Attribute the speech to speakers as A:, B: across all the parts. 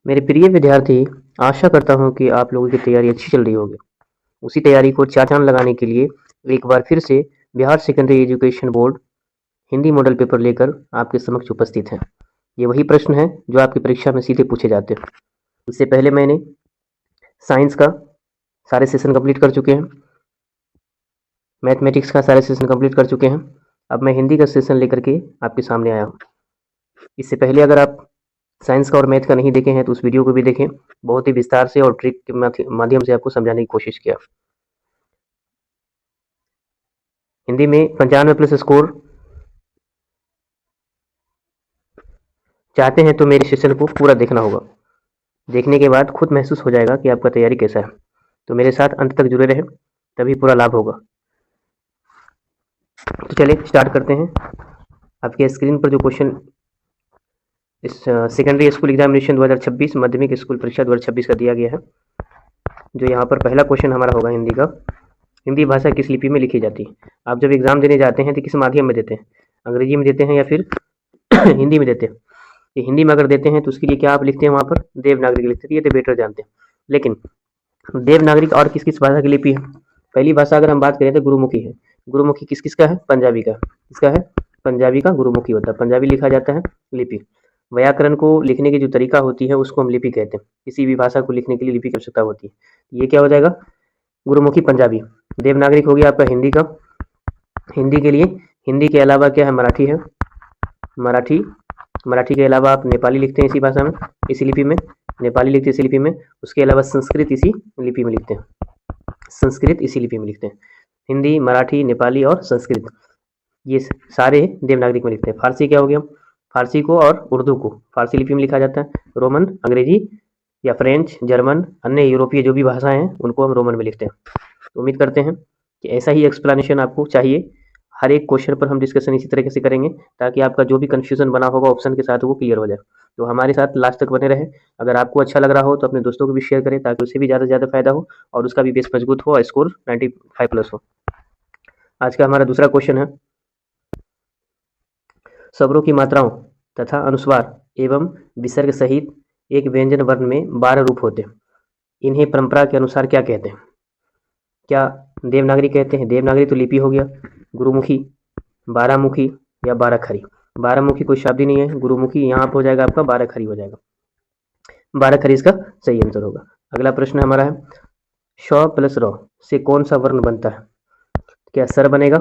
A: मेरे प्रिय विद्यार्थी, आशा करता हूँ कि आप लोगों की तैयारी अच्छी चल रही होगी। उसी तैयारी को चार चाँद लगाने के लिए एक बार फिर से Bihar secondary education board Hindi model paper लेकर आपके समक्ष उपस्थित है। ये वही प्रश्न है जो आपकी परीक्षा में सीधे पूछे जाते हैं। इससे पहले मैंने साइंस का सारे सेशन कंप्लीट कर चुके हैं, मैथमेटिक्स का सारे सेशन कंप्लीट कर चुके हैं। अब मैं हिंदी का सेशन लेकर के आपके सामने आया हूँ। इससे पहले अगर आप साइंस का और मैथ का नहीं देखे हैं तो उस वीडियो को भी देखें। बहुत ही विस्तार से और ट्रिक के माध्यम से आपको समझाने की कोशिश किया। हिंदी में 95 प्लस स्कोर चाहते हैं तो मेरे सेशन को पूरा देखना होगा। देखने के बाद खुद महसूस हो जाएगा कि आपका तैयारी कैसा है। तो मेरे साथ अंत तक जुड़े रहें, तभी पूरा लाभ होगा। तो चलिए स्टार्ट करते हैं। आपके स्क्रीन पर जो क्वेश्चन इस सेकेंडरी स्कूल एग्जामिनेशन 2026 माध्यमिक स्कूल परीक्षा 2026 का दिया गया है। जो यहाँ पर पहला क्वेश्चन हमारा होगा हिंदी का। हिंदी भाषा किस लिपि में लिखी जाती है? आप जब एग्जाम देने जाते हैं तो किस माध्यम में देते हैं? अंग्रेजी में देते हैं या फिर हिंदी में देते हैं? ये हिंदी में अगर देते हैं तो उसके लिए क्या आप लिखते हैं? वहाँ पर देवनागरी लिखते हैं। ये तो बेटर जानते हैं। लेकिन देवनागरी और किस किस भाषा की लिपि है? पहली भाषा अगर हम बात करें तो गुरुमुखी है। गुरुमुखी किस किस का है? पंजाबी का। किसका है? पंजाबी का गुरुमुखी होता है। पंजाबी लिखा जाता है लिपि। व्याकरण को लिखने की जो तरीका होती है उसको हम लिपि कहते हैं। किसी भी भाषा को लिखने के लिए लिपि की आवश्यकता होती है। ये क्या हो जाएगा? गुरुमुखी पंजाबी। देवनागरिक हो गया आपका हिंदी का। हिंदी के लिए हिंदी के अलावा क्या है? मराठी है। मराठी। मराठी के अलावा आप नेपाली लिखते हैं इसी भाषा में, इसी लिपि में। नेपाली लिखते हैं इसी लिपि में। उसके अलावा संस्कृत इसी लिपि में लिखते हैं। संस्कृत इसी लिपि में लिखते हैं। हिंदी, मराठी, नेपाली और संस्कृत ये सारे देवनागरिक में लिखते हैं। फारसी क्या हो गया? फारसी को और उर्दू को फारसी लिपि में लिखा जाता है। रोमन, अंग्रेजी या फ्रेंच, जर्मन, अन्य यूरोपीय जो भी भाषाएं हैं उनको हम रोमन में लिखते हैं। तो उम्मीद करते हैं कि ऐसा ही एक्सप्लेनेशन आपको चाहिए। हर एक क्वेश्चन पर हम डिस्कशन इसी तरीके से करेंगे ताकि आपका जो भी कन्फ्यूजन बना होगा ऑप्शन के साथ वो क्लियर हो जाए। तो हमारे साथ लास्ट तक बने रहे। अगर आपको अच्छा लग रहा हो तो अपने दोस्तों को भी शेयर करें ताकि उसे भी ज़्यादा से ज़्यादा फायदा हो और उसका भी बेस मजबूत हो और स्कोर 95 प्लस हो। आज का हमारा दूसरा क्वेश्चन है, स्वरों की मात्राओं तथा अनुस्वार एवं विसर्ग सहित एक व्यंजन वर्ण में 12 रूप होते हैं। इन्हें परंपरा के अनुसार क्या कहते हैं? क्या देवनागरी कहते हैं? देवनागरी तो लिपि हो गया। गुरुमुखी, बारामुखी या बाराखरी? बारामुखी कोई शब्द ही नहीं है। गुरुमुखी यहाँ पर हो जाएगा आपका, बाराखरी हो जाएगा। बाराखरी इसका सही आंसर होगा। अगला प्रश्न हमारा है, श प्लस र से कौन सा वर्ण बनता है? क्या सर बनेगा?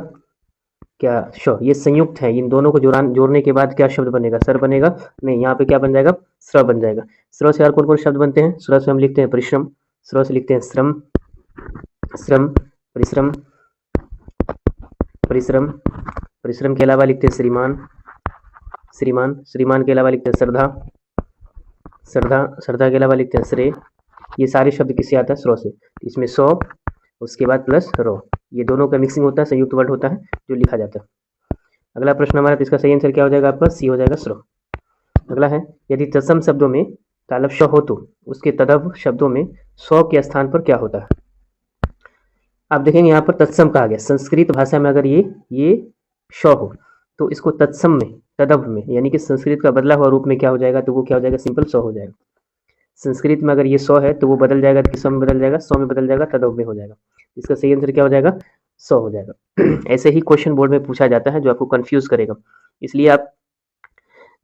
A: क्या श? ये संयुक्त है। इन दोनों को जोड़ने के बाद क्या शब्द बनेगा? सर बनेगा? नहीं, यहाँ पे क्या बन जाएगा? स्र बन जाएगा। स्र से और कौन कौन शब्द बनते हैं? स्र से हम लिखते हैं परिश्रम, स्र से लिखते हैं श्रम, श्रम, परिश्रम, परिश्रम, परिश्रम के अलावा लिखते हैं श्रीमान, श्रीमान, श्रीमान के अलावा लिखते हैं श्रद्धा, श्रद्धा, श्रद्धा के अलावा लिखते हैं श्रेय। ये सारे शब्द किससे आता है? स्र से। इसमें सौ, उसके बाद प्लस रो, ये दोनों का मिक्सिंग होता है, संयुक्त वर्ड होता है जो लिखा जाता है। अगला प्रश्न हमारा, तो इसका सही आंसर क्या हो जाएगा आपका? सी हो जाएगा, स्र। अगला है, यदि तत्सम शब्दों में तालव श हो तो उसके तदव शब्दों में सौ के स्थान पर क्या होता है? आप देखेंगे यहाँ पर तत्सम कहा गया। संस्कृत भाषा में अगर ये श हो तो इसको तत्सम में, तदव में, यानी कि संस्कृत का बदला हुआ रूप में क्या हो जाएगा? तो वो क्या हो जाएगा? सिंपल स हो जाएगा। संस्कृत में अगर ये 100 है तो वो बदल जाएगा, किस में बदल जाएगा? 100 में बदल जाएगा, तदव में हो जाएगा। इसका सही आंसर क्या हो जाएगा? 100 हो जाएगा। ऐसे ही क्वेश्चन बोर्ड में पूछा जाता है जो आपको कंफ्यूज करेगा। इसलिए आप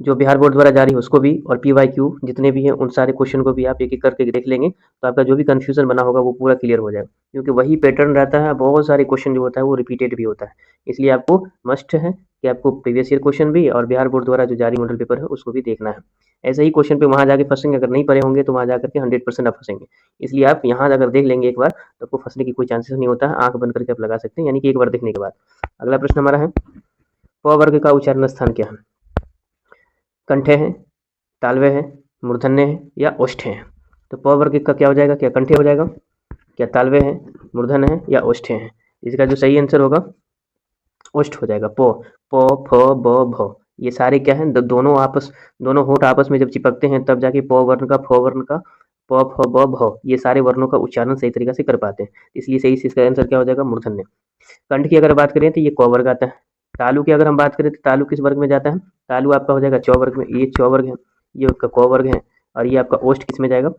A: जो बिहार बोर्ड द्वारा जारी है उसको भी और PYQ जितने भी हैं उन सारे क्वेश्चन को भी आप एक एक करके देख लेंगे तो आपका जो भी कंफ्यूजन बना होगा वो पूरा क्लियर हो जाएगा, क्योंकि वही पैटर्न रहता है। बहुत सारे क्वेश्चन जो होता है वो रिपीटेड भी होता है। इसलिए आपको मस्ट है कि आपको प्रीवियस ईयर क्वेश्चन भी और बिहार बोर्ड द्वारा जो जारी मॉडल पेपर है उसको भी देखना है। ऐसे ही क्वेश्चन पे वहाँ जाके फंसेंगे, अगर नहीं पढ़े होंगे तो वहाँ जाकर के 100% आप फंसेंगे। इसलिए आप यहाँ अगर देख लेंगे एक बार तो आपको फंसने की कोई चांसेस नहीं होता है। आंख बंद करके आप लगा सकते हैं, यानी कि एक बार देखने के बाद। अगला प्रश्न हमारा है, प वर्ग का उच्चारण स्थान क्या है? कंठे हैं, तालवे हैं, मूर्धन्य है या ओष्ठे हैं? तो प वर्ग का क्या हो जाएगा? क्या कंठे हो जाएगा? क्या तालवे हैं, मूर्धन्य है या ओष्ठे हैं? इसका जो सही आंसर होगा ओष्ठ हो जाएगा। प, प, फ, ब, भ, ये सारे क्या हैं? दोनों होंठ आपस में जब चिपकते हैं तब जाके प वर्ण का, फ वर्ण का, प, फ, ब, भ, ये सारे वर्णों का उच्चारण सही तरीके से कर पाते हैं। इसलिए सही से इसका आंसर क्या हो जाएगा? मूर्धन्य। कंठ की अगर बात करें तो ये क वर्ग आता है। तालु की अगर हम बात करें तो तालु किस वर्ग में जाता है? तालु आपका हो जाएगा च वर्ग में। ये च वर्ग है, ये उसका क वर्ग है और ये आपका ओष्ठ किस में जाएगा?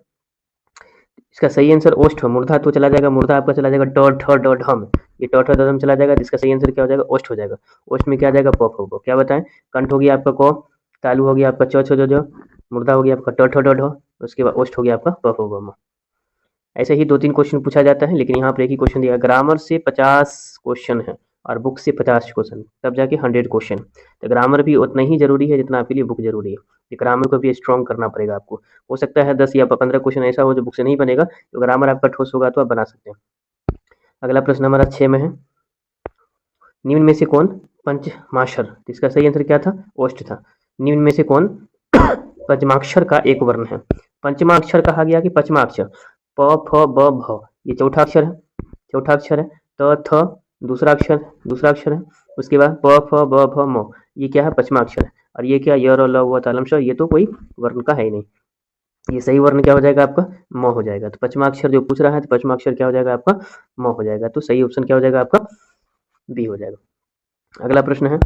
A: इसका सही आंसर ओष्ठ। मूर्धा तो चला जाएगा, मूर्धा आपका चला जाएगा ट ठ ड ढ में, ये ट ठ ड ढ में चला जाएगा। तो इसका सही आंसर क्या हो जाएगा? ओष्ठ हो जाएगा। ओष्ठ में क्या जाएगा? प फ ब। क्या बताएं? कंठ हो गया आपका क, तालु हो गया आपका च छ ज झ, मूर्धा हो गया आपका ट ठ ड ढ, उसके बाद ओष्ठ हो गया आपका प फ ब म। ऐसे ही 2-3 क्वेश्चन पूछा जाता है, लेकिन यहाँ पर एक ही क्वेश्चन दिया। ग्रामर से 50 क्वेश्चन है और बुक से 50 क्वेश्चन, तब जाके 100 क्वेश्चन। तो ग्रामर भी उतना ही जरूरी है जितना आपके लिए बुक जरूरी है। तो ग्रामर को भी स्ट्रॉन्ग करना पड़ेगा आपको। हो सकता है 10 या 15 क्वेश्चन ऐसा हो जो बुक से नहीं बनेगा, तो ग्रामर आपका ठोस होगा तो आप बना सकते हैं। अगला प्रश्न हमारा 6 में है, निम्न में से कौन पंचमाक्षर? इसका सही आंसर क्या था? ओष्ठ था। निम्न में से कौन पंचमाक्षर का एक वर्ण है? पंचमाक्षर कहा गया कि पचमाक्षर? प फ ब भ, ये चौथा अक्षर है, चौथा अक्षर है। त थ दूसरा अक्षर है। उसके बाद प फ ब भ म, ये क्या है? पचमा अक्षर है। और ये क्या? य र ल व तालम श, ये तो कोई वर्ण का है ही नहीं। ये सही वर्ण क्या हो जाएगा आपका? म हो जाएगा। तो पचमाक्षर जो पूछ रहा है, तो पचमाक्षर क्या हो जाएगा आपका? म हो जाएगा। तो सही ऑप्शन क्या हो जाएगा आपका? बी हो जाएगा। अगला प्रश्न है,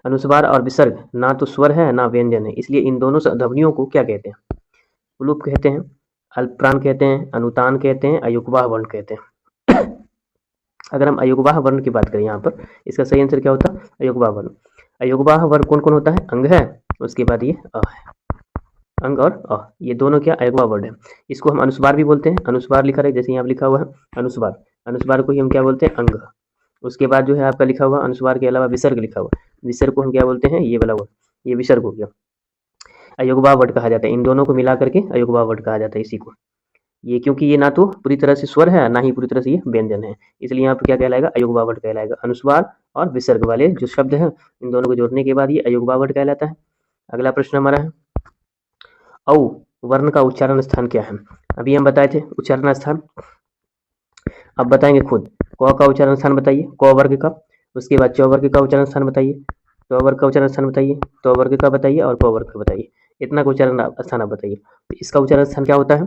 A: अनुस्वार और विसर्ग ना तो स्वर है ना व्यंजन है, इसलिए इन दोनों ध्वनियों को क्या कहते हैं? उलूप कहते हैं, अल्पप्राण कहते हैं, अनुतान कहते हैं, अयुग्वाह वर्ण कहते हैं। अगर हम अयुग्वाह वर्ण की बात करें यहाँ पर, इसका सही आंसर क्या होता है? अयुग्वाह वर्ण। अयुग्वाह वर्ण कौन कौन होता है? अंग है, उसके बाद ये अ है। अंग और अ, ये दोनों क्या? अयुग्वाह वर्ण है। इसको हम अनुस्वार भी बोलते हैं। अनुस्वार लिखा रहे, जैसे यहाँ लिखा हुआ है अनुस्वार, अनुस्वार को ही हम क्या बोलते हैं? अंग। उसके बाद जो है आपका लिखा हुआ अनुस्वार के अलावा विसर्ग लिखा हुआ, विसर्ग को हम क्या बोलते हैं? ये वाला वर्ड, ये विसर्ग हो गया। अयुग्वाह वर्ड कहा जाता है, इन दोनों को मिला करके अयुग्वाह वर्ड कहा जाता है इसी को। ये क्योंकि ये ना तो पूरी तरह से स्वर है, ना ही पूरी तरह से ये व्यंजन है, इसलिए यहाँ पर क्या कहलाएगा? अयुग्वाह वर्ड कहलाएगा। अनुस्वार और विसर्ग वाले जो शब्द हैं, इन दोनों को जोड़ने के बाद ये अयुग्वाह वर्ड कहलाता है। अगला प्रश्न हमारा है, औ वर्ण का उच्चारण स्थान क्या है? अभी हम बताए थे उच्चारण स्थान, अब बताएंगे खुद। क का उच्चारण स्थान बताइए, क वर्ग का। उसके बाद च वर्ग का उच्चारण स्थान बताइए, ट वर्ग का उच्चारण स्थान बताइए, त वर्ग का बताइए और प वर्ग का बताइए। इतना का उच्चारण स्थान आप बताइए। तो इसका उच्चारण स्थान क्या होता है?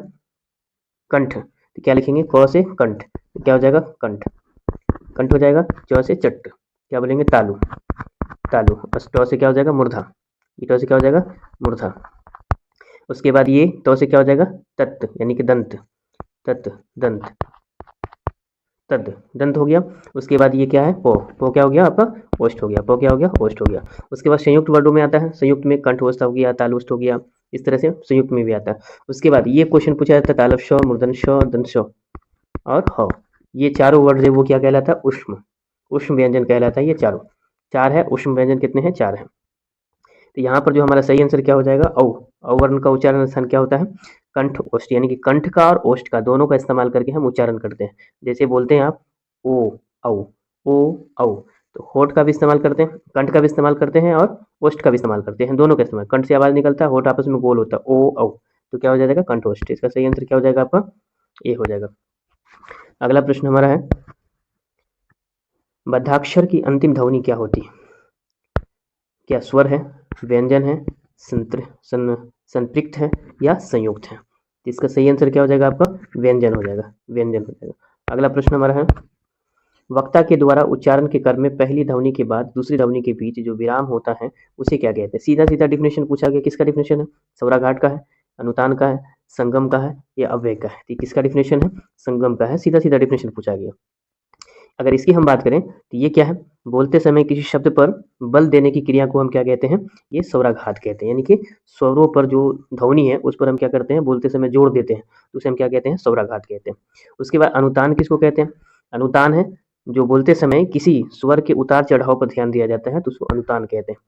A: कंठ। तो क्या लिखेंगे? क से कंठ, तो क्या हो जाएगा? कंठ, कंठ हो जाएगा। च से चट्ट, क्या बोलेंगे? तालु, तालु। बस ट से क्या हो जाएगा? मूर्धा, ये ट से क्या हो जाएगा? मूर्धा। उसके बाद ये तो से क्या हो जाएगा? तत्, यानी कि दंत, तत् दंत, तद दंत हो गया। उसके बाद ये क्या है? पो, पो क्या हो गया आपका? ओष्ठ हो गया। पो क्या हो गया? ओष्ठ हो गया। उसके बाद संयुक्त वर्णों में आता है, संयुक्त में कंठ ओष्ठ हो गया, तालुष्ठ हो गया, इस तरह से संयुक्त में भी आता है। उसके बाद ये क्वेश्चन पूछा जाता है तालव श, मूर्धन श, दंत श और ह, ये चारों वर्ड है वो क्या कहलाता है? उष्म, उष्म व्यंजन कहलाता है। ये चारों, चार है उष्म व्यंजन, कितने हैं? 4 है। तो यहाँ पर जो हमारा सही आंसर क्या हो जाएगा? औ, औ वर्ण का उच्चारण स्थान क्या होता है? कंठ ओष्ठ, यानी कि कंठ का और ओष्ठ का दोनों का इस्तेमाल करके हम उच्चारण करते हैं। जैसे बोलते हैं आप ओ औ, ओ औ, तो होठ का भी इस्तेमाल करते हैं, कंठ का भी इस्तेमाल करते हैं और ओष्ठ का भी इस्तेमाल करते हैं, दोनों का इस्तेमाल। कंठ से आवाज निकलता है, होठ आपस में गोल होता है, ओ औ, तो क्या हो जाएगा? कंठ ओष्ठ। इसका सही आंसर क्या हो जाएगा आपका? ए हो जाएगा। अगला प्रश्न हमारा है, बद्धाक्षर की अंतिम ध्वनि क्या होती है? क्या स्वर है, व्यंजन है, संतृप्त है या संयुक्त है? इसका सही आंसर क्या हो जाएगा आपका? व्यंजन हो जाएगा, व्यंजन हो जाएगा। अगला प्रश्न हमारा है, वक्ता के द्वारा उच्चारण के क्रम में पहली ध्वनि के बाद दूसरी ध्वनि के बीच जो विराम होता है उसे क्या कहते हैं? सीधा सीधा डिफिनेशन पूछा गया, किसका डिफिनेशन है? सौराघाट का है, अनुतान का है, संगम का है या अव्यय का है? किसका डिफिनेशन है? संगम का है, सीधा सीधा डिफिनेशन पूछा गया। अगर इसकी हम बात करें तो ये क्या है? बोलते समय किसी शब्द पर बल देने की क्रिया को हम क्या कहते हैं? ये सौराघात कहते हैं, यानी कि स्वरों पर जो ध्वनि है उस पर हम क्या करते हैं? बोलते समय जोड़ देते हैं, तो उसे हम क्या कहते हैं? सौराघात कहते हैं। उसके बाद अनुतान किसको कहते हैं? अनुतान है जो बोलते समय किसी स्वर के उतार चढ़ाव पर ध्यान दिया जाता है, तो उसको अनुतान कहते हैं।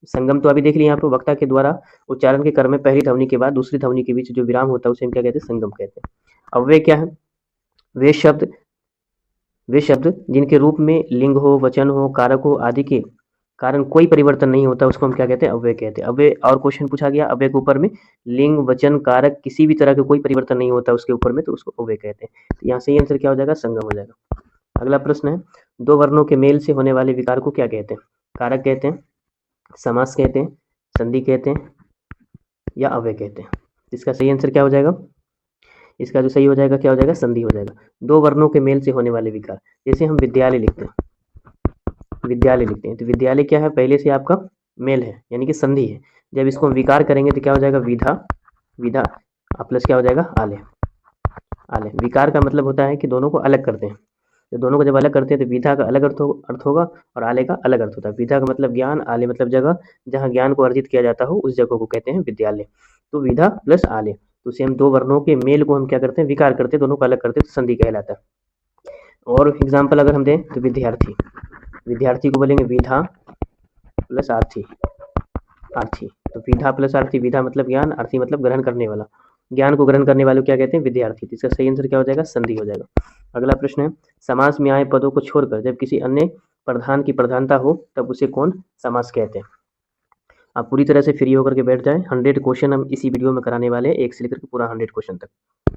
A: संगम तो अभी देख लिया यहाँ पर, वक्ता के द्वारा उच्चारण के क्रम में पहली ध्वनि के बाद दूसरी ध्वनि के बीच जो विराम होता है उसे हम क्या कहते हैं? संगम कहते हैं। अव्यय क्या है? वे शब्द जिनके रूप में लिंग हो, वचन हो, कारक हो आदि के कारण कोई परिवर्तन नहीं होता, उसको हम क्या कहते हैं? अव्यय कहते हैं। अव्यय और क्वेश्चन पूछा गया अव्यय के ऊपर में, लिंग, वचन, कारक किसी भी तरह का कोई परिवर्तन नहीं होता उसके ऊपर में, तो उसको अव्यय कहते हैं। तो यहाँ सही आंसर क्या हो जाएगा? संगम हो जाएगा। अगला प्रश्न है, दो वर्णों के मेल से होने वाले विकार को क्या कहते हैं? कारक कहते हैं, समास कहते हैं, संधि कहते हैं या अव्यय कहते हैं? इसका सही आंसर क्या हो जाएगा? इसका जो सही हो जाएगा क्या हो जाएगा? संधि हो जाएगा। दो वर्णों के मेल से होने वाले विकार, जैसे हम विद्यालय लिखते हैं, विद्यालय लिखते हैं, तो विद्यालय क्या है? पहले से आपका मेल है, यानी कि संधि है। जब इसको हम विकार करेंगे तो क्या हो जाएगा? विधा, विधा प्लस क्या हो जाएगा आले। आले विकार का मतलब होता है कि दोनों को अलग करते हैं, तो दोनों को जब अलग करते हैं तो विधा का अलग अर्थ होगा और आले का अलग अर्थ होता है। विधा का मतलब ज्ञान, आले मतलब जगह, जहाँ ज्ञान को अर्जित किया जाता हो उस जगह को कहते हैं विद्यालय। तो विधा प्लस आले, तो सेम दो वर्णों के मेल को हम क्या करते हैं, विकार करते हैं, दोनों को अलग करते हैं तो संधि कहलाता है। और एग्जाम्पल अगर हम दें तो विद्यार्थी, विद्यार्थी को बोलेंगे विधा प्लस आर्थी, आर्थी। तो विधा प्लस आर्थी, विधा मतलब ज्ञान, आर्थी मतलब ग्रहण करने वाला, ज्ञान को ग्रहण करने वाले को क्या कहते हैं, विद्यार्थी। तो इसका सही आंसर क्या हो जाएगा, संधि हो जाएगा। अगला प्रश्न है, समास में आए पदों को छोड़कर जब किसी अन्य प्रधान की प्रधानता हो तब उसे कौन समास कहते हैं। आप पूरी तरह से फ्री होकर के बैठ जाएं, 100 क्वेश्चन हम इसी वीडियो में कराने वाले हैं, एक से लेकर के पूरा 100 क्वेश्चन तक।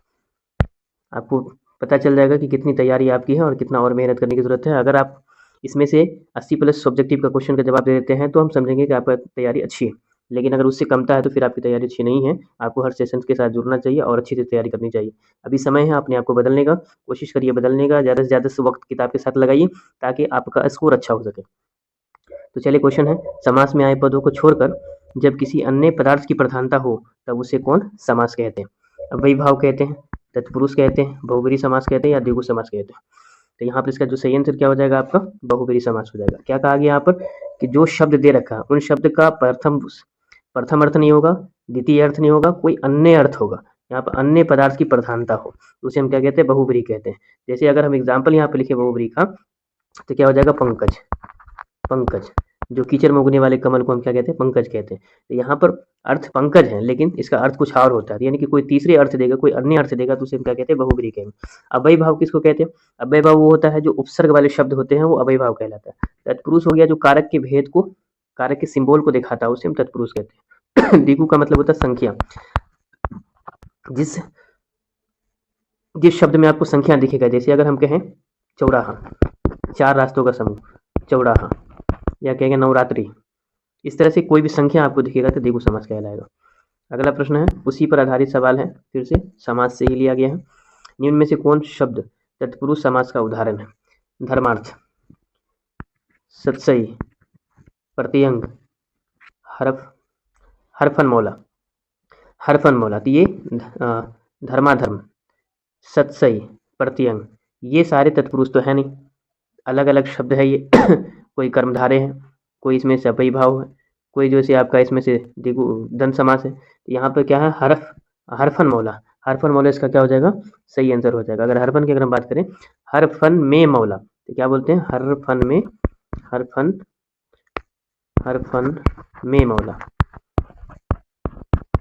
A: आपको पता चल जाएगा कि कितनी तैयारी आपकी है और कितना और मेहनत करने की जरूरत है। अगर आप इसमें से 80 प्लस सब्जेक्टिव का क्वेश्चन का जवाब दे देते हैं तो हम समझेंगे कि आपका तैयारी अच्छी है, लेकिन अगर उससे कमता है तो फिर आपकी तैयारी अच्छी नहीं है। आपको हर सेशन के साथ जुड़ना चाहिए और अच्छी से तैयारी करनी चाहिए। अभी समय है अपने आप को बदलने का, कोशिश करिए बदलने का, ज़्यादा से ज़्यादा वक्त किताब के साथ लगाइए ताकि आपका स्कोर अच्छा हो सके। तो चलिए क्वेश्चन है, समास में आए पदों को छोड़कर जब किसी अन्य पदार्थ की प्रधानता हो तब उसे कौन समास कहते हैं। अब वही भाव कहते हैं, तत्पुरुष कहते हैं, बहुब्रीहि समास कहते हैं या द्विगु समास कहते हैं। तो यहाँ पर इसका जो सही आंसर क्या हो जाएगा आपका, बहुब्रीहि समास हो जाएगा। क्या कहा गया यहाँ पर कि जो शब्द दे रखा है उन शब्द का प्रथम अर्थ नहीं होगा, द्वितीय अर्थ नहीं होगा, कोई अन्य अर्थ होगा। यहाँ पर अन्य पदार्थ की प्रधानता हो तो उसे हम क्या कहते हैं, बहुब्रीहि कहते हैं। जैसे अगर हम एग्जाम्पल यहाँ पे लिखे बहुब्रीहि का तो क्या हो जाएगा, पंकज। पंकज, जो कीचड़ में उगने वाले कमल को हम क्या कहते हैं, पंकज कहते हैं। तो यहाँ पर अर्थ पंकज है लेकिन इसका अर्थ कुछ और होता है, यानी कि कोई तीसरे अर्थ देगा, कोई अन्य अर्थ देगा तो उसे हम क्या कहते हैं, बहुब्रीहि कहेंगे। अव्ययी भाव किसको कहते हैं, अव्ययी भाव वो होता है जो उपसर्ग वाले शब्द होते हैं, वो अव्ययी भाव कहलाता है। तत्पुरुष हो गया जो कारक के भेद को, कारक के सिंबल को दिखाता है, उसे हम तत्पुरुष कहते हैं। द्विगु का मतलब होता है संख्या, जिस जिस शब्द में आपको संख्या दिखेगा, जैसे अगर हम कहें चौराहा, चार रास्तों का समूह, चौराहा, या कहेंगे नवरात्रि, इस तरह से कोई भी संख्या आपको दिखेगा तो द्विगु समास कहलाएगा। अगला प्रश्न है, उसी पर आधारित सवाल है, फिर से समास से ही लिया गया है। निम्न में से कौन शब्द तत्पुरुष समास का उदाहरण है। धर्मार्थ, सत्सई, प्रत्यंग, हरफन मौला, हरफन मौला। तो ये धर्माधर्म, सत्सई, प्रत्यंग, ये सारे तत्पुरुष तो है नहीं, अलग अलग शब्द है ये। कोई कर्मधारे हैं, कोई इसमें से अव्ययी भाव है, कोई जैसे आपका इसमें से द्वंद्व समास है। तो यहाँ पर क्या है, हरफन मौला, हरफन मौला इसका क्या हो जाएगा, सही आंसर हो जाएगा। अगर हरफन की अगर हम बात करें, हरफन में मौला, तो क्या बोलते हैं, हरफन में, हरफन में मौला,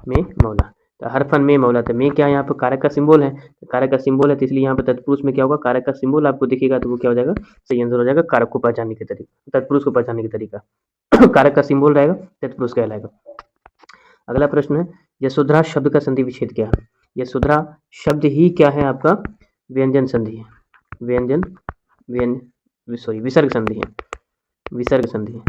A: में मौला। तो हरफन में मौला, तो में क्या है, यहाँ पर कारक का सिंबल है, तो कारक का सिंबल है तो इसलिए यहाँ पर तत्पुरुष में क्या होगा, कारक का सिंबल आपको दिखेगा तो वो क्या हो जाएगा, सही आंसर हो जाएगा। कारक को पहचानने के तरीका, तत्पुरुष को पहचानने के तरीका, कारक का सिंबल रहेगा, तत्पुरुष कहलाएगा। अगला प्रश्न है, यशोधरा शब्द का संधि विच्छेद क्या है। यशोधरा शब्द ही क्या है आपका, व्यंजन संधि है, विसर्ग संधि है, विसर्ग संधि है,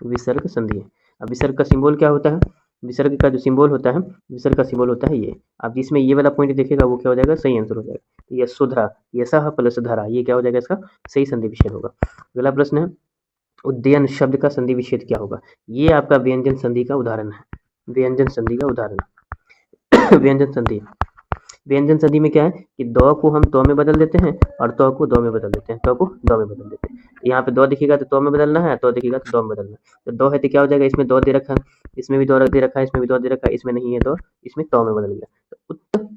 A: विसर्ग संधि है। अब विसर्ग का सिंबल क्या होता है, विसर्ग का जो सिंबल होता है, विसर्ग का सिंबल होता है ये। अब जिसमें ये वाला पॉइंट देखेगा वो क्या हो जाएगा, सही आंसर हो जाएगा। यशोधरा, यशः प्लस धरा, ये क्या हो जाएगा, इसका सही संधि विच्छेद होगा। अगला प्रश्न है, उद्यन शब्द का संधि विच्छेद क्या होगा। ये आपका व्यंजन संधि का उदाहरण है, व्यंजन संधि का उदाहरण। व्यंजन संधि, व्यंजन संधि में क्या है कि दो को हम तो में बदल देते हैं और तो को दो में बदल देते हैं, तो को दो में बदल देते हैं। यहाँ पे दो दिखेगा तो में बदलना है, तो दिखेगा तो दो में बदलना है। तो दो है तो क्या हो जाएगा, इसमें दो दे रखा है, इसमें भी दो दे रखा है, इसमें भी दो दे रखा है, इसमें नहीं है दो, इसमें तो में बदल गया। तो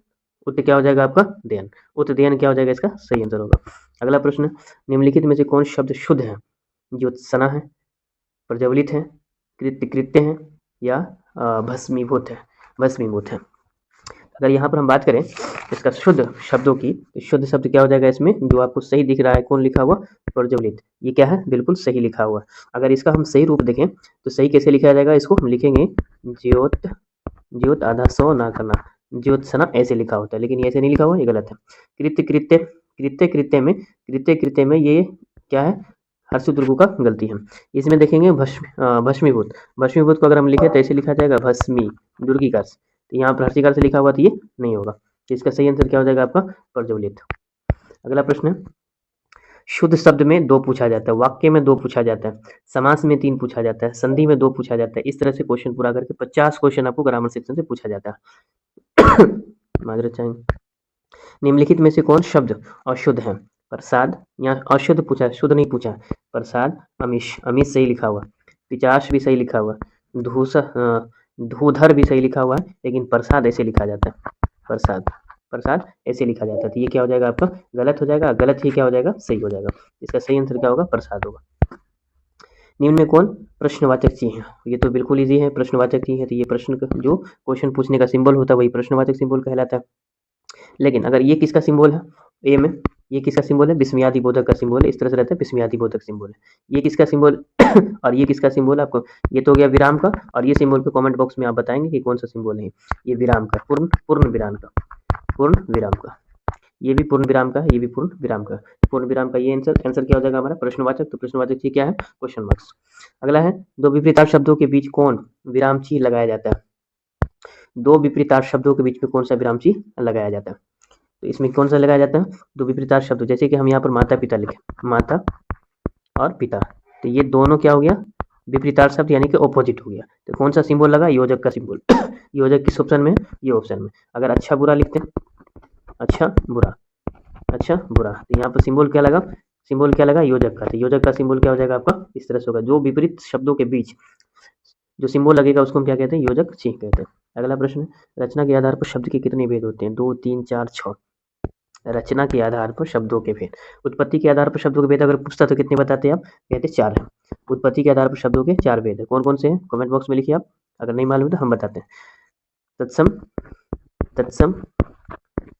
A: उत्त क्या हो जाएगा आपका, देन। उत्तदेन क्या हो जाएगा, इसका सही आंसर होगा। अगला प्रश्न, निम्नलिखित में से कौन शब्द शुद्ध है, ज्योत्सना है, प्रज्वलित है, कृत्य है, या भस्मीभूत है, भस्मीभूत है। अगर यहाँ पर हम बात करें इसका शुद्ध शब्दों की, तो शुद्ध शब्द क्या हो जाएगा, इसमें जो आपको सही दिख रहा है कौन लिखा हुआ, प्रज्वलित, ये क्या है, बिल्कुल सही लिखा हुआ। अगर इसका हम सही रूप देखें तो सही कैसे लिखा जाएगा, इसको हम लिखेंगे ज्योत आधा सो ना करना, ज्योत्सना ऐसे लिखा होता है, लेकिन ये ऐसे नहीं लिखा हुआ, ये गलत है। कृत्य में ये क्या है, हर्ष दुर्गु का गलती है। इसमें देखेंगे भस्मीभूत, भस्मीभूत को अगर हम लिखे तो ऐसे लिखा जाएगा भस्मी, दुर्गी, तो यहाँ पर हर्षिकार से लिखा हुआ तो ये नहीं होगा। तो इसका सही आंसर क्या हो जाएगा आपका, प्रज्वलित। अगला प्रश्न है, शुद्ध शब्द में 2 पूछा जाता है, वाक्य में 2 पूछा जाता है, समास में 3 पूछा जाता है, संधि में 2 पूछा जाता है। इस तरह से क्वेश्चन पूरा करके 50 क्वेश्चन आपको ग्रामर सेक्शन से पूछा जाता है। माजरत चाहेंगे। निम्नलिखित में से कौन शब्द अशुद्ध है? प्रसाद, यहाँ अशुद्ध पूछा है, शुद्ध नहीं पूछा। प्रसाद, अमीश, अमीश सही लिखा हुआ, पिचाश भी सही लिखा हुआ, धूधर भी सही लिखा हुआ है, लेकिन प्रसाद ऐसे लिखा जाता है, प्रसाद, प्रसाद ऐसे लिखा जाता है। तो ये क्या हो जाएगा आपका? गलत हो जाएगा, गलत ही क्या हो जाएगा? सही हो जाएगा। इसका सही आंसर क्या होगा? प्रसाद होगा। निम्न में कौन प्रश्नवाचक चिन्ह है? ये तो बिल्कुल इजी है, प्रश्नवाचक चिन्ह है, तो ये प्रश्न जो क्वेश्चन पूछने का सिंबल होता है वही प्रश्नवाचक सिंबल कहलाता है। लेकिन अगर ये किसका सिंबल है? ए में ये किसका सिंबल है? विस्मयादि बोधक का सिंबल है। इस तरह से रहता है, विस्मयादि बोधक सिंबल है। ये किसका सिंबल और ये किसका सिंबल है? आपको ये तो हो गया विराम का, और ये सिंबल पे कमेंट बॉक्स में आप बताएंगे कि कौन सा सिंबल है। ये विराम का, पूर्ण विराम का, पूर्ण विराम का, ये भी पूर्ण विराम का है, ये भी पूर्ण विराम का। पूर्ण विराम का ये आंसर क्या हो जाएगा हमारा? प्रश्नवाचक। तो प्रश्नवाचक चिन्ह क्या है? Question marks. अगला है, दो विपरीतार्थ शब्दों के बीच कौन विराम चिन्ह लगाया जाता है? दो विपरीतार्थ शब्दों के बीच में कौन सा विराम चिन्ह लगाया जाता है? तो इसमें कौन सा लगाया जाता है? दो विपरीतार्थ शब्द, जैसे कि हम यहाँ पर माता पिता लिखे, माता और पिता, तो ये दोनों क्या हो गया? विपरीतार्थ शब्द, यानी कि ऑपोजिट हो गया। तो कौन सा सिंबल लगा? योजक का सिंबल। योजक किस ऑप्शन में? ये ऑप्शन में। अगर अच्छा बुरा लिखते हैं, अच्छा बुरा, अच्छा बुरा, तो यहाँ पर सिंबल क्या लगा? सिंबल क्या लगा? योजक का। तो योजक का सिंबल क्या हो जाएगा आपका? इस तरह से होगा। जो विपरीत शब्दों के बीच जो सिंबल लगेगा उसको हम क्या कहते हैं? योजक चिन्ह कहते हैं। अगला प्रश्न, रचना के आधार पर शब्द के कितने भेद होते हैं? 2, 3, 4, 6। रचना के आधार पर शब्दों के भेद। उत्पत्ति के आधार पर शब्दों के भेद अगर पूछता तो कितने बताते आप? कहते 4 है। उत्पत्ति के आधार पर शब्दों के 4 भेद है। कौन कौन से हैं? कमेंट बॉक्स में लिखिए आप, अगर नहीं मालूम तो हम बताते हैं। तत्सम, तत्सम,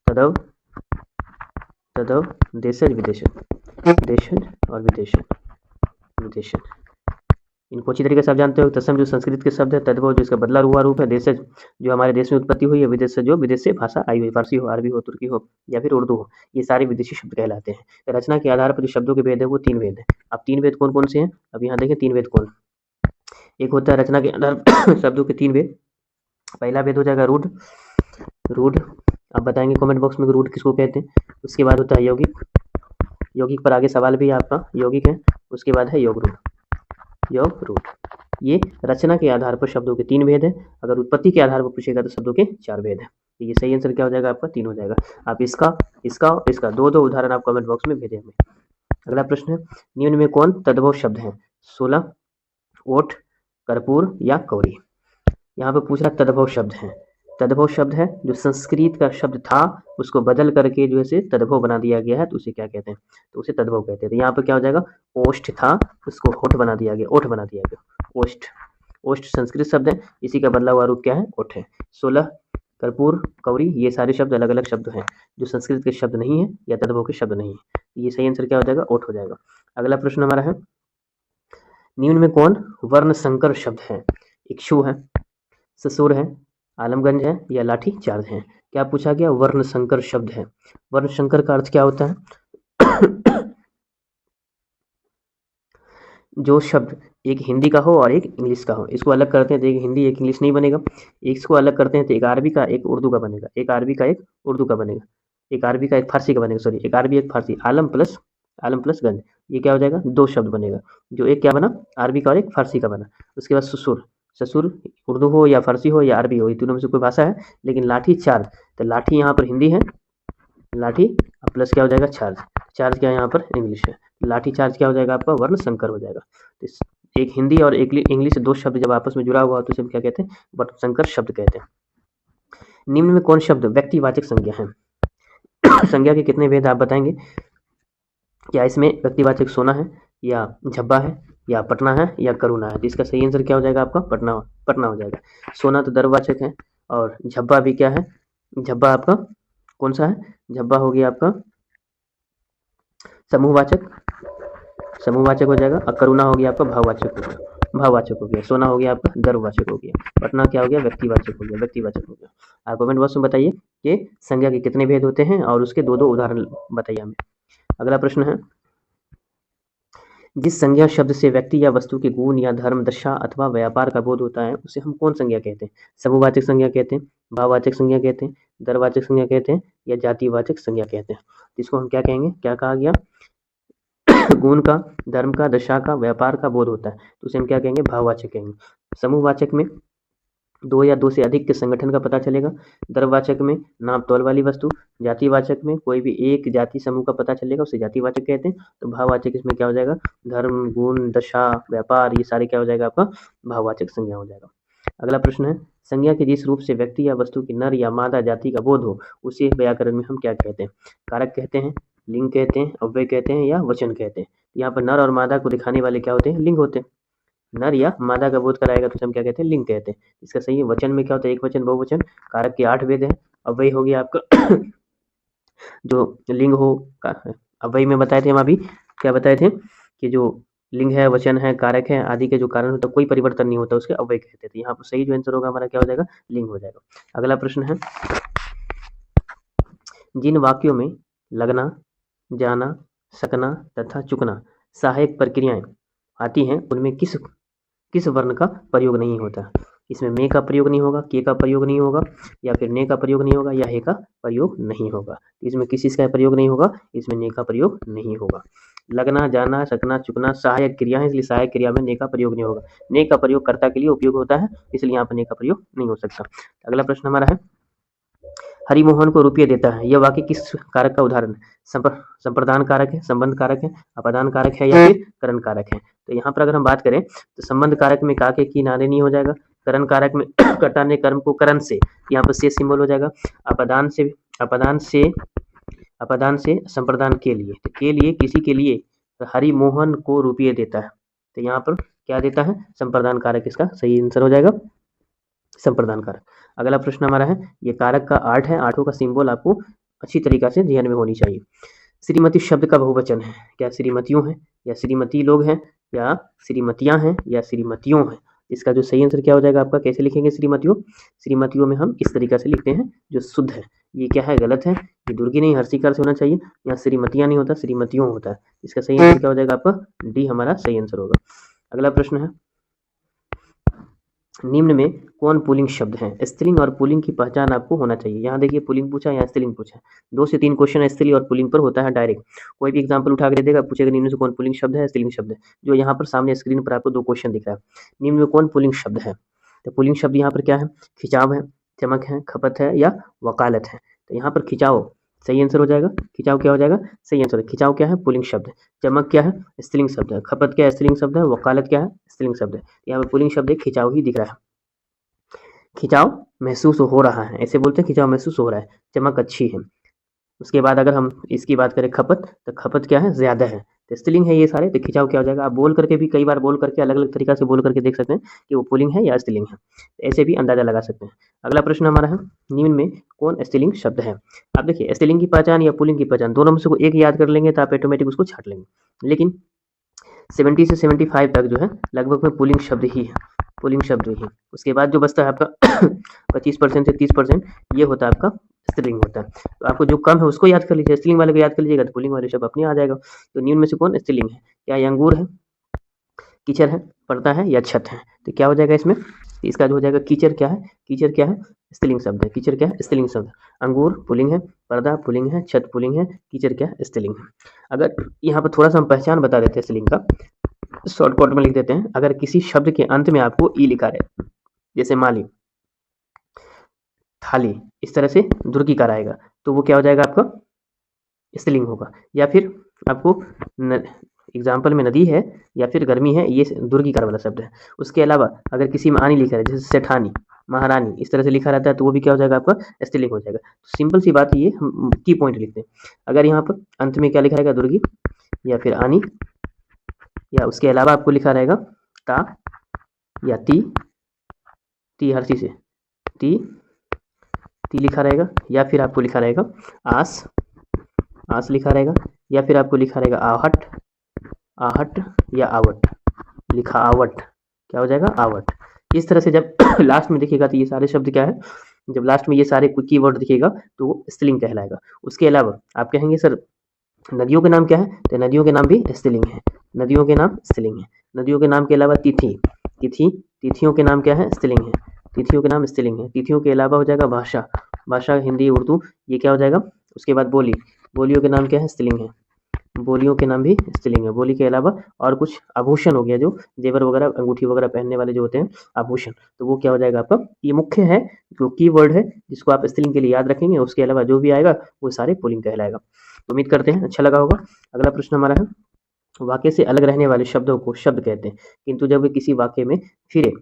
A: तदव, तदव, देशज, विदेशज, देशज और विदेशज, विदेशज। इनको अच्छी तरीके से आप जानते हो। तत्सम जो संस्कृत के शब्द है, तद्भव जो इसका बदला हुआ रूप है, देशज जो हमारे देश में उत्पत्ति हुई है, विदेश से जो विदेश से भाषा आई हुई, फारसी हो, अरबी हो, तुर्की हो या फिर उर्दू हो, ये सारे विदेशी शब्द कहलाते हैं। रचना के आधार पर जो शब्दों के भेद है वो 3 भेद है। अब 3 भेद कौन कौन से हैं? अब यहाँ देखें 3 भेद कौन। एक होता है रचना के आधार शब्दों के 3 भेद। पहला भेद हो जाएगा रूढ़, रूढ़ आप बताएंगे कमेंट बॉक्स में रूढ़ किसको कहते हैं। उसके बाद होता है यौगिक, यौगिक पर आगे सवाल भी आपका यौगिक है। उसके बाद है योग रूढ़, योग रूढ़। ये रचना के आधार पर शब्दों के 3 भेद है। अगर उत्पत्ति के आधार पर पूछेगा तो शब्दों के 4 भेद है। ये सही आंसर क्या हो जाएगा आपका? 3 हो जाएगा। आप इसका इसका और इसका दो उदाहरण आप कमेंट बॉक्स में भेजें हमें। अगला प्रश्न है, निम्न में कौन तद्भव शब्द है? 16, ओठ, कर्पूर या कौरी। यहाँ पे पूछ रहा तद्भव शब्द है। तद्भव शब्द है जो संस्कृत का शब्द था उसको बदल करके जो है तद्भव बना दिया गया है, तो उसे क्या कहते हैं? तो उसे तद्भव कहते हैं। तो यहाँ पर क्या हो जाएगा? ओष्ठ था उसको होठ बना दिया गया, ओठ बना दिया गया, ओष्ठ। ओष्ठ संस्कृत शब्द है, इसी का बदला हुआ रूप क्या है? ओठ है। 16, कर्पूर, कौरी, ये सारे शब्द अलग अलग शब्द हैं जो संस्कृत के शब्द नहीं है या तद्भव के शब्द नहीं है। ये सही आंसर क्या हो जाएगा? ओठ हो जाएगा। अगला प्रश्न हमारा है, निम्न में कौन वर्ण संकर शब्द है? इक्षु है, ससुर है, आलमगंज है या लाठी चार्ज है। क्या पूछा गया? वर्ण संकर शब्द है। वर्ण संकर का अर्थ क्या होता है? जो शब्द एक हिंदी का हो और एक इंग्लिश का हो, इसको अलग करते हैं तो एक हिंदी एक इंग्लिश नहीं बनेगा। इसको अलग करते हैं तो एक अरबी का एक उर्दू का बनेगा, एक अरबी का एक उर्दू का बनेगा, एक अरबी का एक फारसी का बनेगा, सॉरी एक अरबी एक फारसी, आलम प्लस गंज, ये क्या हो जाएगा? 2 शब्द बनेगा। जो एक क्या बना? अरबी का और एक फारसी का बना। उसके बाद ससुर, ससुर उर्दू हो या फारसी हो या अरबी हो, ये तीनों में से कोई भाषा है। लेकिन लाठी चार्ज, तो लाठी यहाँ पर हिंदी है, लाठी प्लस क्या हो जाएगा? चार्ज, चार्ज क्या यहाँ पर? इंग्लिश है। लाठी चार्ज क्या हो जाएगा आपका? वर्ण संकर हो जाएगा। तो एक हिंदी और एक इंग्लिश 2 शब्द जब आपस में जुड़ा हुआ हो तो उसे हम क्या कहते हैं? वर्ण संकर शब्द कहते हैं। निम्न में कौन शब्द व्यक्तिवाचक संज्ञा है? संज्ञा के कितने भेद आप बताएंगे? क्या इसमें व्यक्तिवाचक सोना है या झब्बा है या पटना है या करुणा है? तो इसका सही आंसर क्या हो जाएगा आपका? पटना, पटना हो जाएगा। सोना तो द्रव्यवाचक है और झब्बा भी क्या है? झब्बा आपका कौन सा है? झब्बा हो गया आपका समूहवाचक, समूहवाचक हो जाएगा। और करुणा हो गया आपका भाववाचक हो गया, भाववाचक हो गया। सोना हो गया आपका द्रव्यवाचक हो गया। पटना क्या हो गया? व्यक्तिवाचक हो गया, व्यक्तिवाचक हो गया। आप कमेंट बॉक्स में बताइए कि संज्ञा के कितने भेद होते हैं और उसके 2 उदाहरण बताइए हमें। अगला प्रश्न है, जिस संज्ञा शब्द से व्यक्ति या वस्तु के गुण या धर्म, दशा अथवा व्यापार का बोध होता है उसे हम कौन संज्ञा कहते हैं? समूहवाचक संज्ञा कहते हैं, भाववाचक संज्ञा कहते हैं, द्रव्यवाचक संज्ञा कहते हैं या जातिवाचक संज्ञा कहते हैं। इसको हम क्या कहेंगे? क्या कहा गया? गुण का, धर्म का, दशा का, व्यापार का बोध होता है तो उसे हम क्या कहेंगे? भाववाचक कहेंगे। समूहवाचक में दो या दो से अधिक के संगठन का पता चलेगा। द्रव्यवाचक में नाप तौल वाली वस्तु। जातिवाचक में कोई भी एक जाति समूह का पता चलेगा, उसे जातिवाचक कहते हैं। तो भाववाचक इसमें क्या हो जाएगा? धर्म, गुण, दशा, व्यापार, ये सारे क्या हो जाएगा आपका? भाववाचक संज्ञा हो जाएगा। अगला प्रश्न है, संज्ञा के जिस रूप से व्यक्ति या वस्तु की नर या मादा जाति का बोध हो उसे व्याकरण में हम क्या कहते हैं? कारक कहते हैं, लिंग कहते हैं, अव्यय कहते हैं या वचन कहते हैं। यहाँ पर नर और मादा को दिखाने वाले क्या होते हैं? लिंग होते हैं। नर या मादा का बोध कराएगा तो हम क्या कहते हैं? लिंग कहते हैं। इसका सही है। वचन में क्या होता है? एक वचन, बहुवचन। कारक के 8 भेद हैं। अव्यय हो गया आपका जो लिंग हो, अव्यय में बताए थे हम अभी, क्या बताए थे कि जो लिंग है, वचन है, कारक है आदि के जो कारण होता है कोई परिवर्तन नहीं होता, उसके अव्यय कहते थे। यहाँ पर सही जो आंसर होगा हमारा क्या हो जाएगा? लिंग हो जाएगा। अगला प्रश्न है, जिन वाक्यों में लगना, जाना, सकना तथा चुकना सहायक प्रक्रियाएं आती हैं उनमें किस वर्ण का प्रयोग नहीं होता? इसमें में का प्रयोग नहीं होगा, के का प्रयोग नहीं होगा, या फिर ने का प्रयोग नहीं होगा, या हे का प्रयोग नहीं होगा। इसमें किसी का प्रयोग नहीं होगा, इसमें ने का प्रयोग नहीं होगा। लगना, जाना, सकना, चुकना सहायक क्रिया है, इसलिए सहायक क्रिया में ने का प्रयोग नहीं होगा। ने का प्रयोग कर्ता के लिए उपयोग होता है, इसलिए यहाँ पर ने का प्रयोग नहीं हो सकता। अगला प्रश्न हमारा है, हरिमोहन को रुपये देता है, यह वाक्य किस कारक का उदाहरण है? संप्रदान कारक है, संबंध कारक है, अपादान कारक है या फिर करण कारक है? तो यहाँ पर अगर हम बात करें तो संबंध कारक में का के की नारे नहीं हो जाएगा। करण कारक में कर्ता ने कर्म को करण से, यहाँ पर से सिंबल हो जाएगा। अपादान से संप्रदान के लिए, तो के लिए किसी के लिए, तो हरिमोहन को रुपये देता है, तो यहाँ पर क्या देता है? संप्रदान कारक इसका सही आंसर हो जाएगा, संप्रदान कारक। अगला प्रश्न हमारा है, ये कारक का 8 है, आठों का सिंबल आपको अच्छी तरीका से ध्यान में होनी चाहिए। श्रीमती शब्द का बहुवचन है, क्या श्रीमतियों है, या श्रीमती लोग हैं, या श्रीमतियां हैं, या श्रीमतियों हैं? इसका जो सही आंसर क्या हो जाएगा आपका? कैसे लिखेंगे श्रीमतियों? श्रीमतियों में हम इस तरीका से लिखते हैं जो शुद्ध है। ये क्या है? गलत है, ये दुर्गी नहीं हर्षिकार से होना चाहिए। यहाँ श्रीमतियां नहीं होता, श्रीमतियों होता है। इसका सही आंसर क्या हो जाएगा आपका? डी हमारा सही आंसर होगा। अगला प्रश्न है, निम्न में कौन पुल्लिंग शब्द है? स्त्रीलिंग और पुल्लिंग की पहचान आपको होना चाहिए। यहाँ देखिए पुल्लिंग पूछा, यहाँ स्त्रीलिंग पूछा। 2 से 3 क्वेश्चन स्त्रीलिंग और पुल्लिंग पर होता है डायरेक्ट। कोई भी एग्जांपल उठा के दे देगा, पूछेगा निम्न से कौन पुल्लिंग शब्द है, स्त्रीलिंग शब्द है। जो यहाँ पर सामने स्क्रीन पर आपको 2 क्वेश्चन दिख रहा है, निम्न में कौन पुल्लिंग शब्द है? तो पुल्लिंग शब्द यहाँ पर क्या है? खिंचाव है, चमक है, खपत है या वकालत है? तो यहाँ पर खिंचाव सही आंसर हो जाएगा। खिंचाव क्या हो जाएगा? सही आंसर है। खिंचाव क्या है? पुल्लिंग शब्द है। चमक क्या है? स्त्रीलिंग शब्द है। खपत क्या है? स्त्रीलिंग शब्द है। वकालत क्या है? स्त्रीलिंग शब्द है। यहाँ पर पुल्लिंग शब्द खिंचाव ही दिख रहा है। खिंचाव महसूस हो रहा है, ऐसे बोलते हैं खिंचाव महसूस हो रहा है, चमक अच्छी है। उसके बाद अगर हम इसकी बात करें खपत, तो खपत क्या है? ज़्यादा है। तो स्त्रीलिंग है ये सारे, तो खिंचाव क्या हो जाएगा? आप बोल करके भी कई बार बोल करके अलग अलग तरीका से बोल करके देख सकते हैं कि वो पुल्लिंग है या स्त्रीलिंग है, ऐसे भी अंदाजा लगा सकते हैं। अगला प्रश्न हमारा है, निम्न में कौन स्त्रीलिंग शब्द है? आप देखिए स्त्रीलिंग की पहचान या पुल्लिंग की पहचान दोनों में से कोई एक याद कर लेंगे तो आप ऑटोमेटिक उसको छाट लेंगे। लेकिन 70 से 75 तक जो है लगभग में पुल्लिंग शब्द ही है, पुल्लिंग शब्द ही। उसके बाद जो बचता है आपका 25% से 30% ये होता है आपका स्त्रीलिंग होता है। तो आपको जो कम है उसको याद कर लीजिए, स्त्रीलिंग वाले को याद कर लीजिएगा तो पुल्लिंग वाले शब्द अपने आ जाएगा। तो निम्न में से कौन स्त्रीलिंग है? क्या ये अंगूर है, कीचड़ है, पर्दा है या छत है? तो क्या हो जाएगा इसमें? इसका जो हो जाएगा कीचड़ क्या है? कीचड़ क्या है? स्त्रीलिंग शब्द है। कीचड़ क्या है? स्त्रीलिंग शब्द। अंगूर पुल्लिंग है, पर्दा पुल्लिंग है, छत पुल्लिंग है, कीचड़ क्या है? स्त्रीलिंग है। अगर यहाँ पर थोड़ा सा हम पहचान बता देते हैं स्त्रीलिंग का, शॉर्टकट में लिख देते हैं। अगर किसी शब्द के अंत में आपको ई लिखा रहे, जैसे माली, थाली, इस तरह से दुर्गीकार आएगा तो वो क्या हो जाएगा आपका? स्त्रीलिंग होगा। या फिर आपको एग्जाम्पल में नदी है या फिर गर्मी है, ये दुर्गीकार वाला शब्द है। उसके अलावा अगर किसी में आनी लिखा है जैसे सेठानी, महारानी, इस तरह से लिखा रहता है तो वो भी क्या हो जाएगा आपका? स्त्रीलिंग हो जाएगा। तो सिंपल सी बात ये हम की पॉइंट लिखते हैं। अगर यहाँ पर अंत में क्या लिखा रहेगा? दुर्गी या फिर आनी, या उसके अलावा आपको लिखा रहेगा ता या ती हर चीज से ती लिखा रहेगा, या फिर आपको लिखा रहेगा आस लिखा रहेगा, या फिर आपको लिखा रहेगा आहट या आवट, लिखा आवट, क्या हो जाएगा? आवट। इस तरह से जब लास्ट में दिखेगा तो ये सारे शब्द क्या है? जब लास्ट में ये सारे कीवर्ड दिखेगा तो वो स्त्रीलिंग कहलाएगा। उसके अलावा आप कहेंगे सर नदियों के नाम क्या है? तो नदियों के नाम भी स्त्रीलिंग है, नदियों के नाम स्त्रीलिंग है। नदियों के नाम के अलावा तिथियों के नाम क्या है? स्त्रीलिंग है, तिथियों के नाम स्त्रीलिंग है। तिथियों के अलावा हो जाएगा भाषा, हिंदी, उर्दू, ये क्या हो जाएगा? उसके बाद बोलियों के नाम क्या है? स्त्रीलिंग है। बोलियों के नाम भी स्त्रीलिंग है। बोली के अलावा और कुछ आभूषण हो गया, जो जेवर वगैरह, अंगूठी वगैरह पहनने वाले जो होते हैं आभूषण, तो वो क्या हो जाएगा आपका, ये मुख्य है जो कीवर्ड है जिसको आप स्त्रीलिंग के लिए याद रखेंगे। उसके अलावा जो भी आएगा वो सारे पुल्लिंग कहलाएगा। उम्मीद करते हैं अच्छा लगा होगा। अगला प्रश्न हमारा है, वाक्य से अलग रहने वाले शब्दों को शब्द कहते हैं, किंतु जब वे किसी वाक्य में फिरे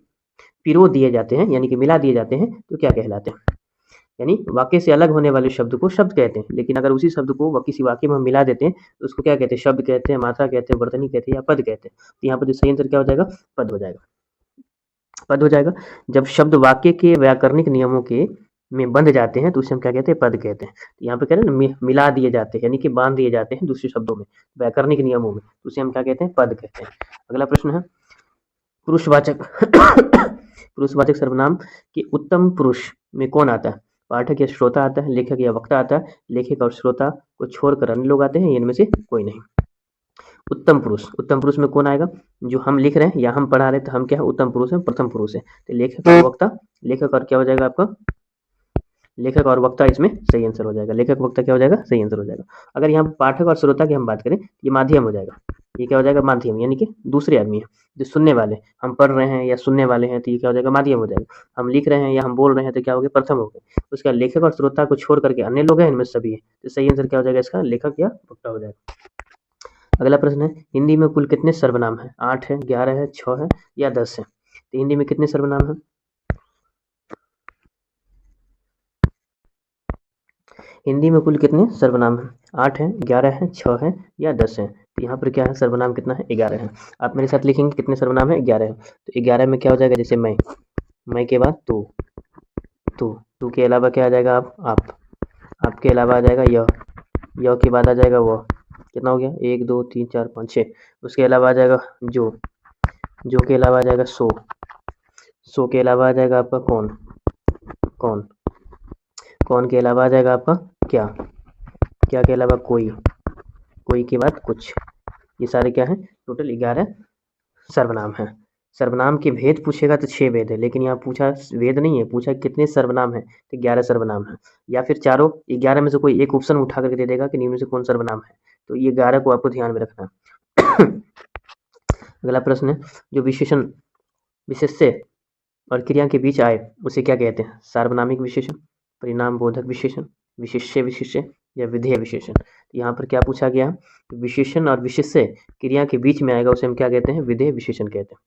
A: पिरो दिए जाते हैं यानी कि मिला दिए जाते हैं तो क्या कहलाते हैं। यानी वाक्य से अलग होने वाले शब्द को शब्द कहते हैं, लेकिन अगर उसी शब्द को किसी वाक्य में हम मिला देते हैं तो उसको क्या कहते हैं, शब्द कहते हैं, मात्रा कहते हैं, वर्तनी कहते हैं या पद कहते हैं। तो यहाँ पर जो सही आंसर क्या हो जाएगा, पद हो जाएगा। पद हो जाएगा। जब शब्द वाक्य के व्याकरणिक नियमों के में बंध जाते हैं तो उसे हम क्या कहते हैं, पद कहते हैं। तो यहाँ पे कह रहे हैं ना, मिला दिए जाते हैं यानी कि बांध दिए जाते हैं दूसरे शब्दों में, व्याकरणिक नियमों में, तो उसे हम क्या कहते हैं, पद कहते हैं। अगला प्रश्न है, पुरुषवाचक पुरुषवाचक सर्वनाम के उत्तम पुरुष में कौन आता है। पाठक या श्रोता आता है, लेखक या वक्ता आता है, लेखक और श्रोता को छोड़कर अन्य लोग आते हैं, इनमें से कोई नहीं। उत्तम पुरुष में कौन आएगा, जो हम लिख रहे हैं या हम पढ़ा रहे हैं तो हम क्या है, उत्तम पुरुष है, प्रथम पुरुष है। तो लेखक और वक्ता, लेखक और क्या हो जाएगा आपका, लेखक और वक्ता इसमें सही आंसर हो जाएगा। लेखक वक्ता क्या हो जाएगा, सही आंसर हो जाएगा। अगर यहाँ पाठक और श्रोता की हम बात करें, ये माध्यम हो जाएगा। ये क्या हो जाएगा, माध्यम, यानी कि दूसरे आदमी है जो सुनने वाले, हम पढ़ रहे हैं या सुनने वाले हैं तो ये क्या हो जाएगा, माध्यम हो जाएगा। हम लिख रहे हैं या हम बोल रहे हैं तो क्या हो गया, प्रथम हो गया। उसका लेखक और श्रोता को छोड़ करके अन्य लोग हैं, इनमें सभी है, तो सही आंसर क्या हो जाएगा इसका, लेखक या वक्ता हो जाएगा। अगला प्रश्न है, हिंदी में कुल कितने सर्वनाम है, 8 है, 11 है, 6 है या 10 है। तो हिंदी में कितने सर्वनाम है, हिंदी में कुल कितने सर्वनाम हैं, 8 है, 11 है, 6 है या 10 है। तो यहाँ पर क्या है, सर्वनाम कितना है, 11 है। आप मेरे साथ लिखेंगे कितने सर्वनाम है, 11 है। तो 11 में क्या हो जाएगा, जैसे मैं के बाद तू के अलावा क्या आ जाएगा, आप के अलावा आ जाएगा यह के बाद आ जाएगा वह। कितना हो गया, 1 2 3 4 5 6। उसके अलावा आ जाएगा जो के अलावा आ जाएगा सो के अलावा आ जाएगा आपका कौन के अलावा आ जाएगा आपका क्या के अलावा कोई के बाद कुछ। ये सारे क्या है, टोटल 11 सर्वनाम है। सर्वनाम के भेद पूछेगा तो 6 भेद है, लेकिन यहाँ पूछा वेद नहीं है, पूछा कितने सर्वनाम है, तो 11 सर्वनाम है। या फिर चारों 11 में से कोई एक ऑप्शन उठा करके दे देगा कि निम्न में से कौन सर्वनाम है, तो ये 11 को आपको ध्यान में रखना। अगला प्रश्न है, जो विशेष्य और क्रिया के बीच आए उसे क्या कहते हैं, सार्वनामिक विशेषण, परिणाम बोधक विशेषण, विशेष्य या विधेय विशेषण। यहाँ पर क्या पूछा गया, विशेषण और विशेष्य क्रिया के बीच में आएगा उसे हम क्या कहते हैं, विधेय विशेषण कहते हैं।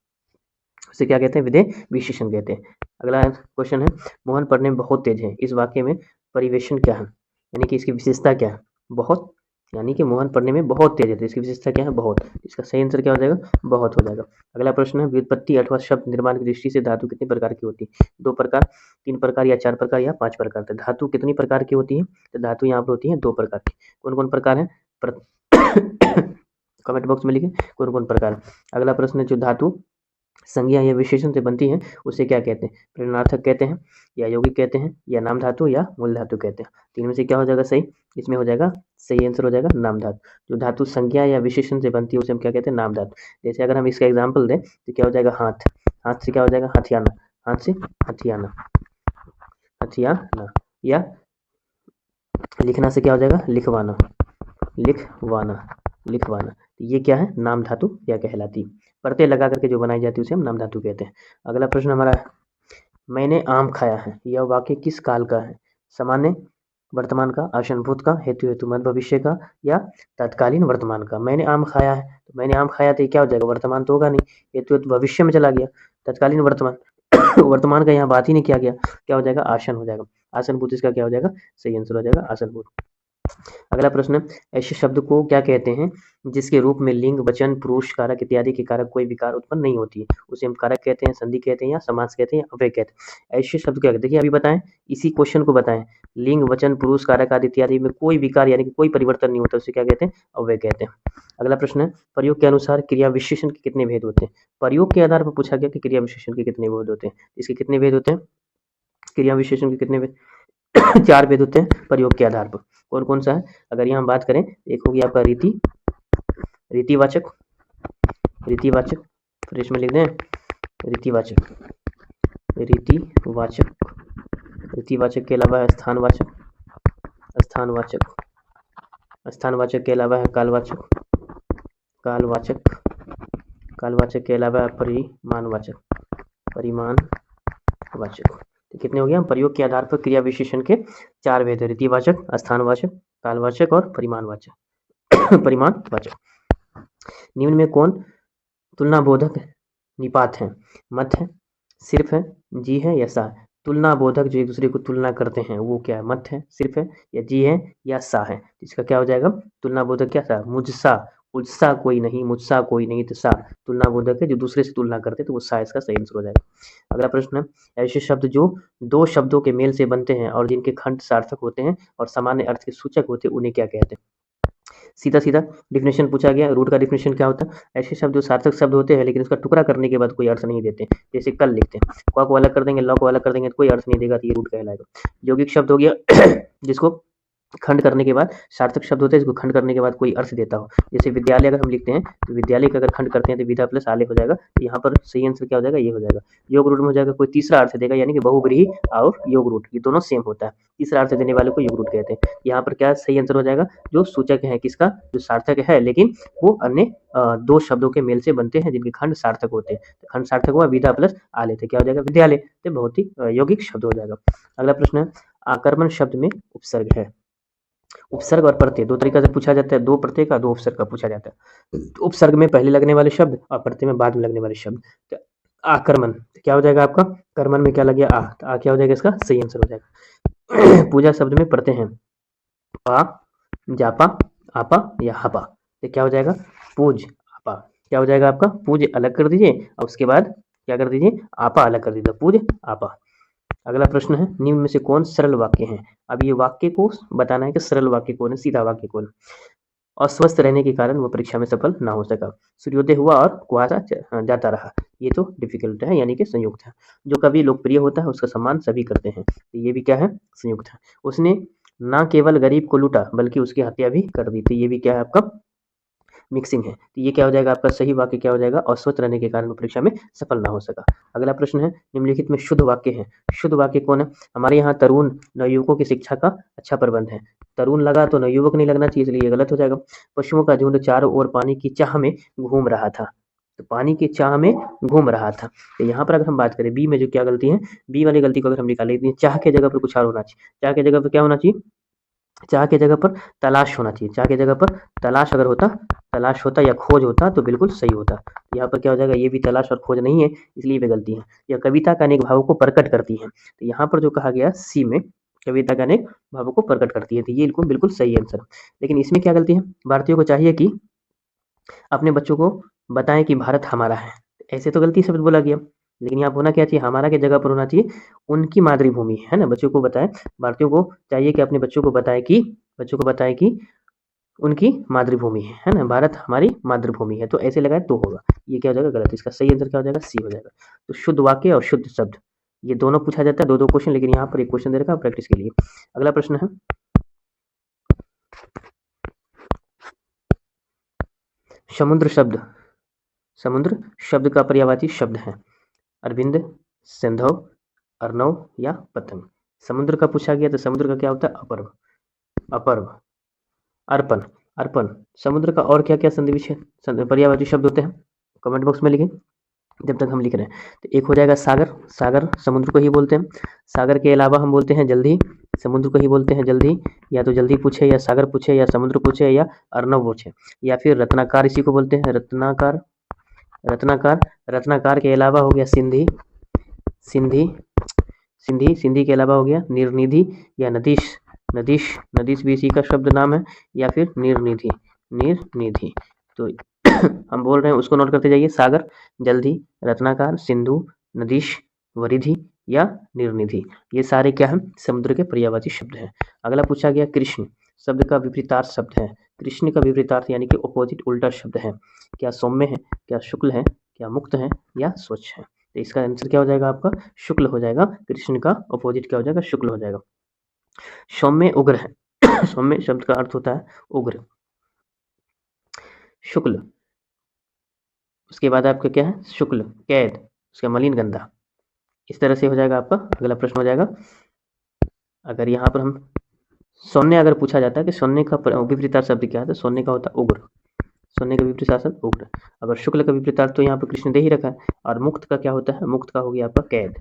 A: उसे क्या कहते हैं, विधेय विशेषण कहते हैं। अगला क्वेश्चन है, मोहन पढ़ने में बहुत तेज है, इस वाक्य में परिवेशन क्या है, यानी कि इसकी विशेषता क्या है, बहुत, यानी कि मोहन पढ़ने में बहुत तेज है तो इसकी विशेषता क्या है, बहुत। इसका सही आंसर क्या हो जाएगा, बहुत हो जाएगा। अगला प्रश्न है, व्युत्पत्ति अथवा शब्द निर्माण की दृष्टि से धातु कितने प्रकार की होती है, 2 प्रकार, 3 प्रकार या 4 प्रकार या 5 प्रकार। तो धातु कितनी प्रकार की होती है, तो धातु यहाँ पर होती है 2 प्रकार की। कौन कौन प्रकार है, कमेंट बॉक्स में लिखें कौन कौन प्रकार है। अगला प्रश्न है, जो धातु संज्ञा या विशेषण से बनती है उसे क्या कहते हैं, प्रेरणार्थक कहते हैं या यौगिक कहते हैं या नाम धातु या मूल धातु कहते हैं। तीन में से क्या हो जाएगा सही, इसमें हो जाएगा सही आंसर हो जाएगा नाम धातु। जो धातु संज्ञा या विशेषण से बनती है उसे हम क्या कहते हैं, नाम धातु। जैसे अगर हम इसका एग्जाम्पल दें तो क्या हो जाएगा, हाथ से क्या हो जाएगा, हथियाना, हाथ से हथियाना, या लिखना से क्या हो जाएगा, लिखवाना। ये क्या है, नाम धातु क्या कहलाती है। प्रत्यय लगा करके जो बनाई जाती है उसे हम नाम धातु कहते हैं। अगला प्रश्न हमारा है, मैंने आम खाया है, यह वाक्य किस काल का है, सामान्य वर्तमान का, आशनभूत का, हेतु मध्य भविष्य का या तत्कालीन वर्तमान का। मैंने आम खाया है, तो मैंने आम खाया तो क्या हो जाएगा, वर्तमान तो होगा नहीं, हेतु भविष्य में चला गया, तत्कालीन वर्तमान वर्तमान का यहाँ बात ही नहीं किया गया, क्या हो जाएगा, आसन हो जाएगा। आसनभूत इसका क्या हो जाएगा, सही आंसर हो जाएगा आसनभूत। अगला प्रश्न, ऐसे शब्द को क्या कहते हैं जिसके रूप में लिंग, वचन, पुरुष, कारक इत्यादि के कारक कोई विकार उत्पन्न नहीं होती है, उसे हम कारक कहते हैं, संधि कहते हैं या समास कहते हैं या अव्यय कहते हैं। ऐसे शब्द क्या कहते हैं, देखिए अभी बताएं, इसी क्वेश्चन को बताएं, लिंग, वचन, पुरुष, कारक आदि इत्यादि में कोई विकार यानी कि कोई परिवर्तन नहीं होता, उसे क्या कहते हैं, अव्यय कहते हैं। अगला प्रश्न है, प्रयोग के अनुसार क्रिया विशेषण के कितने भेद होते हैं। प्रयोग के आधार पर पूछा गया कि क्रिया विशेषण के कितने भेद होते हैं, इसके कितने भेद होते हैं, क्रिया विशेषण के कितने भेद 4 भेद होते हैं प्रयोग के आधार पर। कौन कौन सा है, अगर यहाँ बात करें, एक हो गया आपका रीतिवाचक, फिर इसमें लिख दें रीतिवाचक के अलावा है स्थानवाचक के अलावा है कालवाचक, कालवाचक, कालवाचक के अलावा परिमाणवाचक, परिमाणवाचक। तो कितने हो गया? प्रयोग के आधार पर क्रिया विशेषण के 4 भेद है, रीतिवाचक, स्थानवाचक, कालवाचक और परिमाणवाचक। परिमाणवाचक। निम्न में कौन तुलना बोधक निपात है? मत है, सिर्फ है, जी है या सा है? तुलना बोधक जो एक दूसरे को तुलना करते हैं वो क्या है? मत है, सिर्फ है, या जी है या सा है? इसका क्या हो जाएगा? तुलना बोधक क्या था? मुझसा, मुझसा कोई नहीं, मुझसा कोई नहीं, तो सा तुलना बोधक है, जो दूसरे से तुलना करते तो वो सा इसका सही आंसर हो जाएगा। अगला प्रश्न है, ऐसे शब्द जो दो शब्दों के मेल से बनते हैं और जिनके खंड सार्थक होते हैं और सामान्य अर्थ के सूचक होते हैं उन्हें क्या कहते हैं? सीधा सीधा डिफिनेशन पूछा गया। रूट का डिफिनेशन क्या होता है? ऐसे शब्द जो सार्थक शब्द होते हैं लेकिन उसका टुकड़ा करने के बाद कोई अर्थ नहीं देते, जैसे कल लिखते हैं, क को अलग कर देंगे, ल को अलग कर देंगे तो कोई अर्थ नहीं देगा, तो ये रूट कहलाएगा। यौगिक शब्द हो गया जिसको खंड करने के बाद, सार्थक शब्द होते हैं जिसको खंड करने के बाद कोई अर्थ देता हो, जैसे विद्यालय अगर हम लिखते हैं तो विद्यालय का अगर खंड करते हैं तो विद्या प्लस आलय हो जाएगा, तो यहाँ पर सही आंसर क्या हो जाएगा? ये हो जाएगा। योग रूट में हो जाएगा कोई तीसरा अर्थ देगा, यानी कि बहुव्रीहि और योग रूट ये दोनों सेम होता है, तीसरा अर्थ देने वाले को योग रूट कहते हैं। यहाँ पर क्या सही आंसर हो जाएगा? जो सूचक है किसका? जो सार्थक है लेकिन वो अन्य दो शब्दों के मेल से बनते हैं जिनके खंड सार्थक होते हैं, तो खंड सार्थक हुआ विद्या प्लस आलय, तो क्या हो जाएगा? विद्यालय। तो बहुत ही यौगिक शब्द हो जाएगा। अगला प्रश्न है, आकर्मण शब्द में उपसर्ग है। उपसर्ग और प्रत्यय दो तरीका से पूछा जाता है, दो प्रत्यय का, दो उपसर्ग का पूछा जाता है। तो उपसर्ग में पहले लगने वाले शब्द और प्रत्यय में बाद में लगने वाले शब्द। तो आकर्मण तो क्या हो जाएगा आपका? कर्मण में क्या लग गया? आ, तो आ क्या हो जाएगा? इसका सही आंसर हो जाएगा। पूजा शब्द में प्रत्यय हैं पा, जापा, आपा या हपा, तो क्या हो जाएगा? पूज आपा। क्या हो जाएगा आपका? पूज अलग कर दीजिए और उसके बाद क्या कर दीजिए? आपा अलग कर दीजिए, पूज आपा। अगला प्रश्न है, निम्न में से कौन सरल वाक्य है? अब ये वाक्य को बताना है कि सरल वाक्य कौन है, सीधा वाक्य कौन। अस्वस्थ रहने के कारण वो परीक्षा में सफल ना हो सका, सूर्योदय हुआ और कुहासा जाता रहा, ये तो डिफिकल्ट है यानी कि संयुक्त है। जो कभी लोकप्रिय होता है उसका सम्मान सभी करते हैं, तो ये भी क्या है? संयुक्त है। उसने ना केवल गरीब को लूटा बल्कि उसकी हत्या भी कर दी, तो ये भी क्या है आपका? मिक्सिंग है। तो ये क्या हो जाएगा आपका? सही वाक्य क्या हो जाएगा? अस्वस्थ रहने के कारण परीक्षा में सफल ना हो सका। अगला प्रश्न है, निम्नलिखित में शुद्ध वाक्य है। शुद्ध वाक्य कौन है? हमारे यहाँ तरुण नवयुवकों की शिक्षा का अच्छा प्रबंध है। तरुण लगा तो नवयुवक नहीं लगना चाहिए, इसलिए ये गलत हो जाएगा। पशुओं का झुंड चारों ओर पानी की चाह में घूम रहा था, तो पानी की चाह में घूम रहा था। तो यहाँ पर अगर हम बात करें बी में जो क्या गलती है, बी वाली गलती को अगर हम निकालें, चाह के जगह पर कुछ और होना चाहिए। चाह के जगह पर क्या होना चाहिए? चाह की जगह पर तलाश होना चाहिए। चाह की जगह पर तलाश अगर होता, तलाश होता या खोज होता तो बिल्कुल सही होता। यहाँ पर क्या हो जाएगा? ये भी तलाश और खोज नहीं है, इसलिए ये गलती है। यह कविता का अनेक भावों को प्रकट करती है, तो यहाँ पर जो कहा गया सी में, कविता का अनेक भावों को प्रकट करती है, तो ये बिल्कुल सही आंसर। लेकिन इसमें क्या गलती है? भारतीयों को चाहिए कि अपने बच्चों को बताएं कि भारत हमारा है, ऐसे तो गलती शब्द बोला गया। लेकिन यहाँ होना क्या चाहिए? हमारा की जगह पर होना चाहिए उनकी मातृभूमि है ना। बच्चों को बताएं, भारतीयों को चाहिए कि अपने बच्चों को बताएं कि उनकी मातृभूमि है ना, भारत हमारी मातृभूमि है, तो ऐसे लगाए तो होगा। ये क्या हो जाएगा? गलत। इसका सही आंसर क्या हो जाएगा? सी हो जाएगा। तो शुद्ध वाक्य और शुद्ध शब्द ये दोनों पूछा जाता है, दो दो क्वेश्चन, लेकिन यहाँ पर एक क्वेश्चन दे रखा है प्रैक्टिस के लिए। अगला प्रश्न है, समुद्र शब्द, समुद्र शब्द का पर्यायवाची शब्द है अरविंद, सिंधव, अर्णव या पतंग। समुद्र का पूछा गया तो समुद्र का क्या होता है? अपर्व, अपर्व, अर्पण, अर्पण। समुद्र का और क्या क्या संधि पर्यायवाची शब्द होते हैं? कमेंट बॉक्स में लिखें जब तक हम लिख रहे हैं। तो एक हो जाएगा सागर, सागर समुद्र को ही बोलते हैं। सागर के अलावा हम बोलते हैं जल्दी, समुद्र को ही बोलते हैं जल्दी, या तो जल्दी पूछे या सागर पूछे या समुद्र पूछे या अर्णव पूछे, या फिर रत्नाकार इसी को बोलते हैं, रत्नाकार, रत्नाकार। रत्नाकार के अलावा हो गया सिंधी, सिंधी, सिंधी, सिंधी के अलावा हो गया निर्निधि या नदीश, नदीश, नदीश भी इसी का शब्द नाम है, या फिर निर्निधि, निर्निधि। तो हम बोल रहे हैं उसको नोट करते जाइए, सागर, जल्दी, रत्नाकार, सिंधु, नदीश, वरिधि या निर्निधि, ये सारे क्या हैं? समुद्र के पर्यायवाची शब्द हैं। अगला पूछा गया कृष्ण शब्द का विपरीतार्थ शब्द है। कृष्ण का विपरीतार्थ यानी कि ऑपोजिट उल्टा शब्द है, क्या सौम्य है, क्या शुक्ल है, क्या मुक्त है या स्वच्छ है। तो इसका आंसर क्या हो जाएगा आपका? शुक्ल हो जाएगा। कृष्ण का ऑपोजिट क्या हो जाएगा? शुक्ल हो जाएगा। सौम्य उग्र है सौम्य शब्द का अर्थ होता है उग्र। शुक्ल, उसके बाद आपका क्या है? शुक्ल, कैद, उसका मलिन गंधा। इस तरह से हो जाएगा आपका। अगला प्रश्न हो जाएगा, अगर यहाँ पर हम सौम्य अगर पूछा जाता है कि सौम्य का विपरीतार्थ शब्द क्या है, तो सौम्य का होता है उग्र। सोने का विपरीत शासन उग्र। अगर शुक्ल का विपरीतार्थ तो यहाँ पर कृष्ण दे ही रखा है। और मुक्त का क्या होता है, मुक्त का हो गया आपका कैद,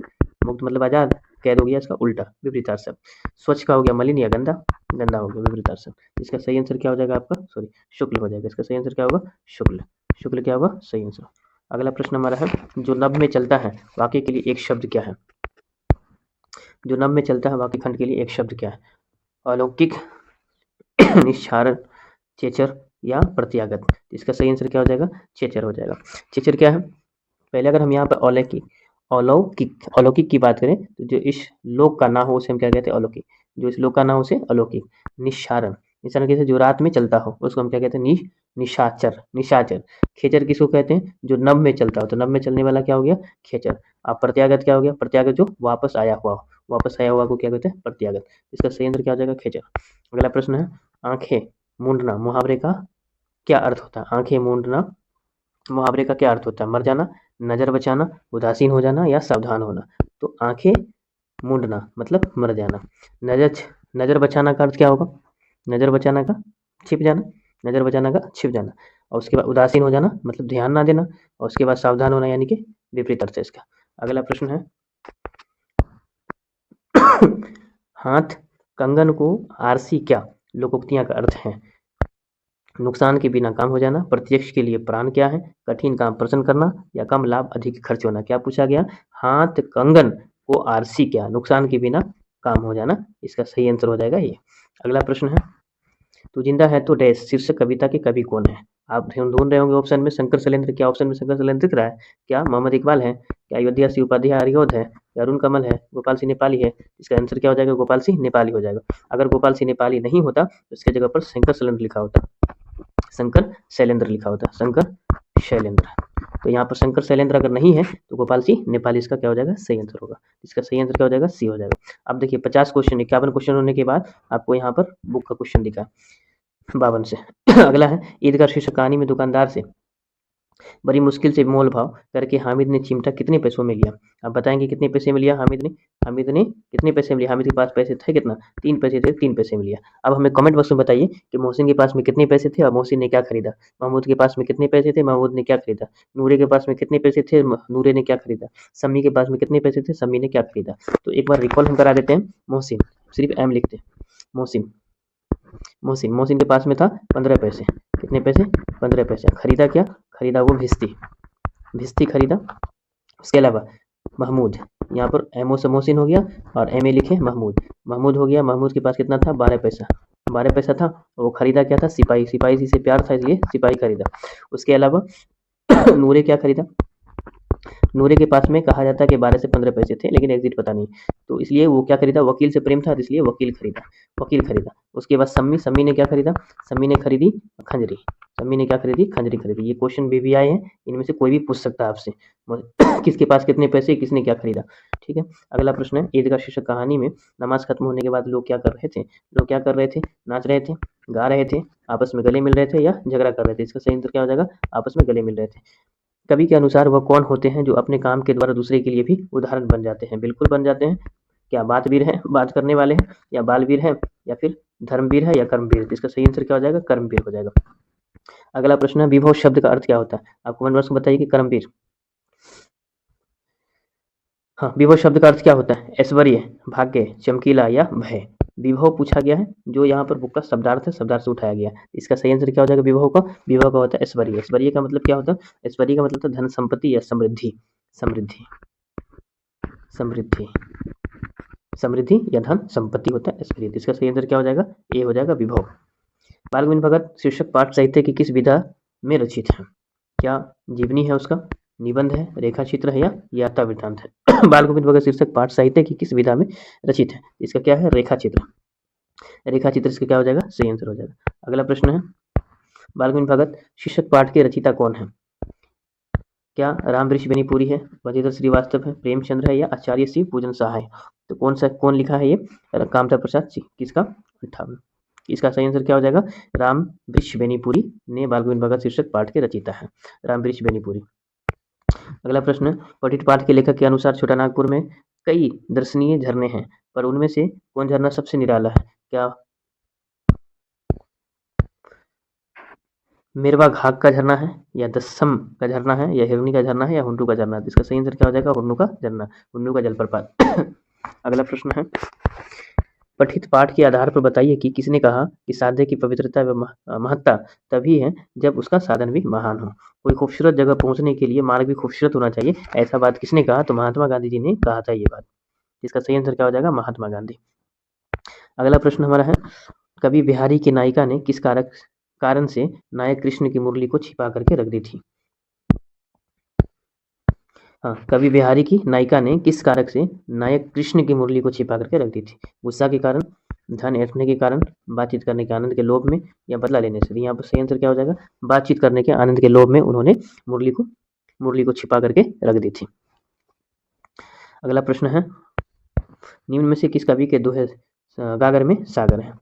A: मुक्त मतलब आजाद, कैद हो गया इसका उल्टा विपरीतार्थ शब्द। स्वच्छ का हो गया मलिन या गंदा, गंदा हो गया विपरीतार्थ शब्द। इसका सही आंसर क्या हो जाएगा आपका, सॉरी शुक्ल हो जाएगा। इसका सही आंसर क्या होगा, शुक्ल, शुक्ल क्या होगा सही आंसर। अगला प्रश्न हमारा है, जो नभ में चलता है वाक्य के लिए एक शब्द क्या है। जो नभ में चलता है वाक्य खंड के लिए एक शब्द क्या है, अलौकिक, निश्चारण, चेचर या प्रत्यागत। इसका सही आंसर क्या हो जाएगा, चेचर हो जाएगा। चेचर क्या है, पहले अगर हम यहाँ पर अलौकिक की बात करें तो जो इस लोक का ना हो उसे हम क्या कहते हैं, अलौकिक। जो इस लोक का ना हो उसे अलौकिक। निश्चारण, निश्चारण कैसे, जो रात में चलता हो उसको हम क्या कहते हैं, निशाचर, निशाचर। खेचर किसको कहते हैं, जो नभ में चलता हो, तो नभ में चलने वाला क्या हो गया, खेचर। अब प्रत्यागत क्या हो गया, प्रत्यागत जो वापस आया हुआ हो, वापस आया हुआ को क्या कहते हैं, प्रत्यागत। इसका सही आंसर क्या हो जाएगा, खेचर। अगला प्रश्न है, आंखें मूंदना मुहावरे का क्या अर्थ होता है। आंखें मूंदना मुहावरे का क्या अर्थ होता है, मर जाना, नजर बचाना, उदासीन हो जाना या सावधान होना। तो आंखें मूंदना मतलब मर जाना। नजर बचाना का अर्थ क्या होगा, नजर बचाना का छिप जाना, नजर बचाना का छिप जाना। और उसके बाद उदासीन हो जाना मतलब ध्यान ना देना, और उसके बाद सावधान होना यानी कि विपरीत अर्थ है इसका। अगला प्रश्न है, हाथ कंगन को आरसी क्या लोकोक्तियां का अर्थ है। नुकसान के बिना काम हो जाना, प्रत्यक्ष के लिए प्राण क्या है, कठिन काम प्रसन्न करना या कम लाभ अधिक खर्च होना। क्या पूछा गया, हाथ कंगन को आरसी क्या, नुकसान के बिना काम हो जाना। इसका सही आंसर हो जाएगा ये। अगला प्रश्न है, तू जिंदा है तो डैश शीर्षक कविता के कवि कौन है। आप ढूंढ रहे होंगे ऑप्शन में शंकर शैलेंद्र, क्या ऑप्शन में शंकर शैलेंद्र दिख रहा है, क्या मोहम्मद इकबाल है, क्या अयोध्या सिंह उपाध्याय आर्योध है, क्या अरुण कमल है, गोपाल सिंह नेपाली है। इसका आंसर क्या हो जाएगा, गोपाल सिंह नेपाली हो जाएगा। अगर गोपाल सिंह नेपाली नहीं होता तो इसके जगह पर शंकर शैलेंद्र लिखा होता, शंकर शैलेंद्र लिखा होता, शंकर शैलेंद्र। तो यहाँ पर शंकर शैलेंद्र अगर नहीं है तो गोपाल सिंह नेपाली इसका क्या हो जाएगा, सही आंसर होगा। इसका सही आंसर क्या हो जाएगा, सी हो जाएगा। अब देखिए 50 क्वेश्चन 51 क्वेश्चन होने के बाद आपको यहाँ पर बुक का क्वेश्चन दिखा 52 से। अगला है, ईदगाह शीर्षक कहानी में दुकानदार से बड़ी मुश्किल से मोल भाव करके हामिद ने चिमटा कितने पैसों में लिया। अब बताएंगे कितने पैसे में लिया हामिद ने कितने पैसे में लिया। हामिद के पास पैसे थे कितना, 3 पैसे थे, 3 पैसे में लिया। अब हमें कमेंट बॉक्स में बताइए कि मोहसिन के पास में कितने पैसे थे और मोहसिन ने क्या खरीदा। महमूद के पास में कितने पैसे थे, महमूद ने क्या खरीदा। नूरे के पास में कितने पैसे थे, नूरे ने क्या खरीदा। सम्मी के पास में कितने पैसे थे, सम्मी ने क्या खरीदा। तो एक बार रिकॉल हम करा देते हैं। मोहसिन, सिर्फ एम लिखते हैं, मोहसिन मोहसिन मोहसिन के पास में था 15 पैसे। कितने पैसे, 15 पैसे। खरीदा क्या, खरीदा वो भिस्ती, भिस्ती खरीदा। उसके अलावा महमूद, यहाँ पर एमओ से मोहसिन हो गया और एम ए लिखे महमूद, महमूद हो गया। महमूद के पास कितना था, 12 पैसा, 12 पैसा था। वो खरीदा क्या था, सिपाही, सिपाही से प्यार था इसलिए सिपाही खरीदा। उसके अलावा नूरे क्या खरीदा, नूरे के पास में कहा जाता है कि 12 से 15 पैसे थे लेकिन एग्जिट पता नहीं, तो इसलिए वो क्या खरीदा, वकील से प्रेम था इसलिए वकील खरीदा, वकील खरीदा। उसके बाद सम्मी, सम्मी ने क्या खरीदा, सम्मी ने खरीदी खंजरी, सम्मी ने क्या खरीदी, खंजरी खरीदी। ये क्वेश्चन भी आए हैं, इनमें से कोई भी पूछ सकता है आपसे किसके पास कितने पैसे, किसने क्या खरीदा। ठीक है। अगला प्रश्न है, ईदगाह शीर्षक कहानी में नमाज खत्म होने के बाद लोग क्या कर रहे थे, लोग क्या कर रहे थे, नाच रहे थे, गा रहे थे, आपस में गले मिल रहे थे या झगड़ा कर रहे थे। इसका सही आंसर क्या हो जाएगा, आपस में गले मिल रहे थे। कवि के अनुसार वह कौन होते हैं जो अपने काम के द्वारा दूसरे के लिए भी उदाहरण बन जाते हैं। बिल्कुल बन जाते हैं। क्या बातवीर हैं, बात करने वाले हैं, या बालवीर हैं, या फिर धर्मवीर है या कर्मवीर। इसका सही आंसर क्या हो जाएगा, कर्मवीर हो जाएगा। अगला प्रश्न है, विभव शब्द का अर्थ क्या होता है। आप कमेंट बॉक्स में बताइए कि कर्मवीर। हाँ, विभव शब्द का अर्थ क्या होता है, ऐश्वर्य, भाग्य, चमकीला या भय। विभव पूछा गया है, जो यहाँ पर बुक का शब्दार्थ है, शब्दार्थ से उठाया गया। इसका सही आंसर क्या हो जाएगा, विभव का, विभव का होता है ऐश्वर्य। ऐश्वर्य का मतलब क्या होता है, ऐश्वर्य का मतलब था धन संपत्ति या समृद्धि, समृद्धि, समृद्धि, समृद्धि या धन संपत्ति होता है ऐश्वर्य। इसका सही आंसर क्या हो जाएगा, ए हो जाएगा, विभव। बाल गोविंद भगत शीर्षक पाठ साहित्य की किस विधा में रचित है। क्या जीवनी है उसका, निबंध है, रेखा चित्र है या यात्रा वृत्तांत है। बाल गोविंद भगत शीर्षक पाठ साहित्य की किस विधा में रचित है। इसका क्या है, रेखा चित्र, रेखा चित्र इसका क्या हो जाएगा, सही आंसर हो जाएगा। अगला प्रश्न है, बाल गोविंद भगत शीर्षक पाठ के रचिता कौन है। क्या राम वृक्ष बेनीपुरी है, वजीर श्रीवास्तव है, प्रेमचंद्र है या आचार्य शिव पूजन शाह है। तो कौन लिखा है ये, कामता प्रसाद किसका, 58। इसका सही आंसर क्या हो जाएगा, राम वृक्ष बेनीपुरी ने बाल गोविंद भगत शीर्षक पाठ के रचिता है, राम वृक्ष बेनीपुरी। अगला प्रश्न, पठित पाठ के लेखक के अनुसार छोटा नागपुर में कई दर्शनीय झरने हैं, पर उनमें से कौन झरना सबसे निराला है। क्या मेरवा घाघ का झरना है, या दस्सम का झरना है, या हिरनी का झरना है, या हुन्नू का झरना है। इसका सही आंसर क्या हो जाएगा? हुन्नू का झरना, हुन्नू का जलप्रपात। अगला प्रश्न है, पठित पाठ के आधार पर बताइए कि किसने कहा कि साधे की पवित्रता व महत्ता तभी है जब उसका साधन भी महान हो। कोई खूबसूरत जगह पहुंचने के लिए मार्ग भी खूबसूरत होना चाहिए, ऐसा बात किसने कहा? तो महात्मा गांधी जी ने कहा था ये बात। इसका सही आंसर क्या हो जाएगा? महात्मा गांधी। अगला प्रश्न हमारा है, कवि बिहारी की नायिका ने किस कारण से नायक कृष्ण की मुरली को छिपा करके रख दी थी? हाँ, कवि बिहारी की नायिका ने किस कारक से नायक कृष्ण की मुरली को छिपा करके रख दी थी? गुस्सा के कारण, धन ऐंठने के कारण, बातचीत करने के आनंद के लोभ में, या बदला लेने से? यहाँ पर सही आंसर क्या हो जाएगा? बातचीत करने के आनंद के लोभ में उन्होंने मुरली को छिपा करके रख दी थी। अगला प्रश्न है, निम्न में से किस कवि के दोहे गागर में सागर है?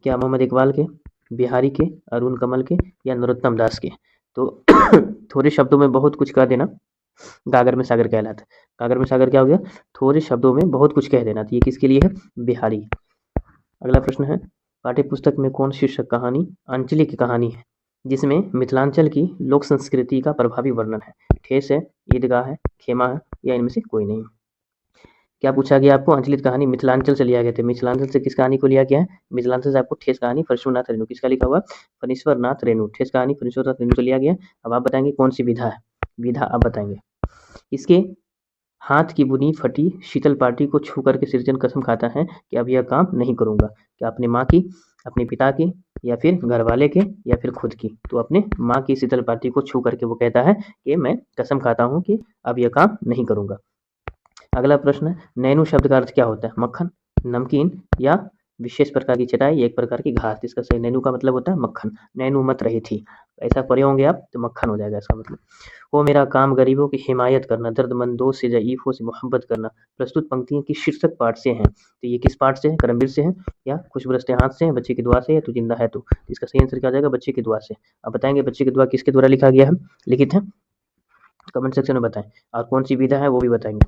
A: क्या मोहम्मद इकबाल के, बिहारी के, अरुण कमल के, या नरोत्तम दास के? तो थोड़े शब्दों में बहुत कुछ कह देना गागर में सागर कहलाता है। गागर में सागर क्या हो गया? थोड़े शब्दों में बहुत कुछ कह देना। तो ये किसके लिए है? बिहारी। अगला प्रश्न है, पाठ्य पुस्तक में कौन शीर्षक कहानी अंजलि की कहानी है जिसमें मिथिलांचल की लोक संस्कृति का प्रभावी वर्णन है? ठेस है, ईदगाह है, खेमा है, या इनमें से कोई नहीं? क्या पूछा गया आपको? अंजलि की कहानी मिथिलांचल से लिया गया था। मिथिलांचल से किस कहानी को लिया गया है? मिथिलांचल से आपको ठेस कहानी फणीश्वरनाथ रेणु, किसका लिखा हुआ? फणीश्वरनाथ रेणु। ठेस कहानी फणीश्वरनाथ रेणु से लिया गया। अब आप बताएंगे कौन सी विधा है? विधा आप बताएंगे। इसके हाथ की बुनी फटी शीतल पाटी को छू करके सृजन कसम खाता है कि अब यह काम नहीं करूंगा। क्या अपने माँ की, अपने पिता की, या फिर घर वाले के, या फिर खुद की? तो अपने माँ की शीतल पाटी को छू करके वो कहता है कि मैं कसम खाता हूँ कि अब यह काम नहीं करूंगा। अगला प्रश्न है, नैनू शब्द का अर्थ क्या होता है? मक्खन, नमकीन, या विशेष प्रकार की चटाई, या एक प्रकार की घास? इसका सही नैनू का मतलब होता है मक्खन। नैनू मत रही थी, ऐसा पढ़े होंगे आप तो मक्खन हो जाएगा इसका मतलब। वो मेरा काम गरीबों की हिमायत करना, दर्दमंदों से ज़ईफ़ों से मोहब्बत करना। प्रस्तुत पंक्तियाँ किस शीर्षक पाठ से हैं? तो ये किस पाठ से है? करमवीर से है, या खुश बरसते हाथ से है, बच्चे की दुआ से, या तू जिंदा है तू? इसका सही आंसर क्या हो जाएगा? बच्चे की दुआ से। आप बताएंगे बच्चे की दुआ किसके द्वारा लिखा गया है, लिखित है? कमेंट सेक्शन में बताएं, और कौन सी विधा है वो भी बताएंगे।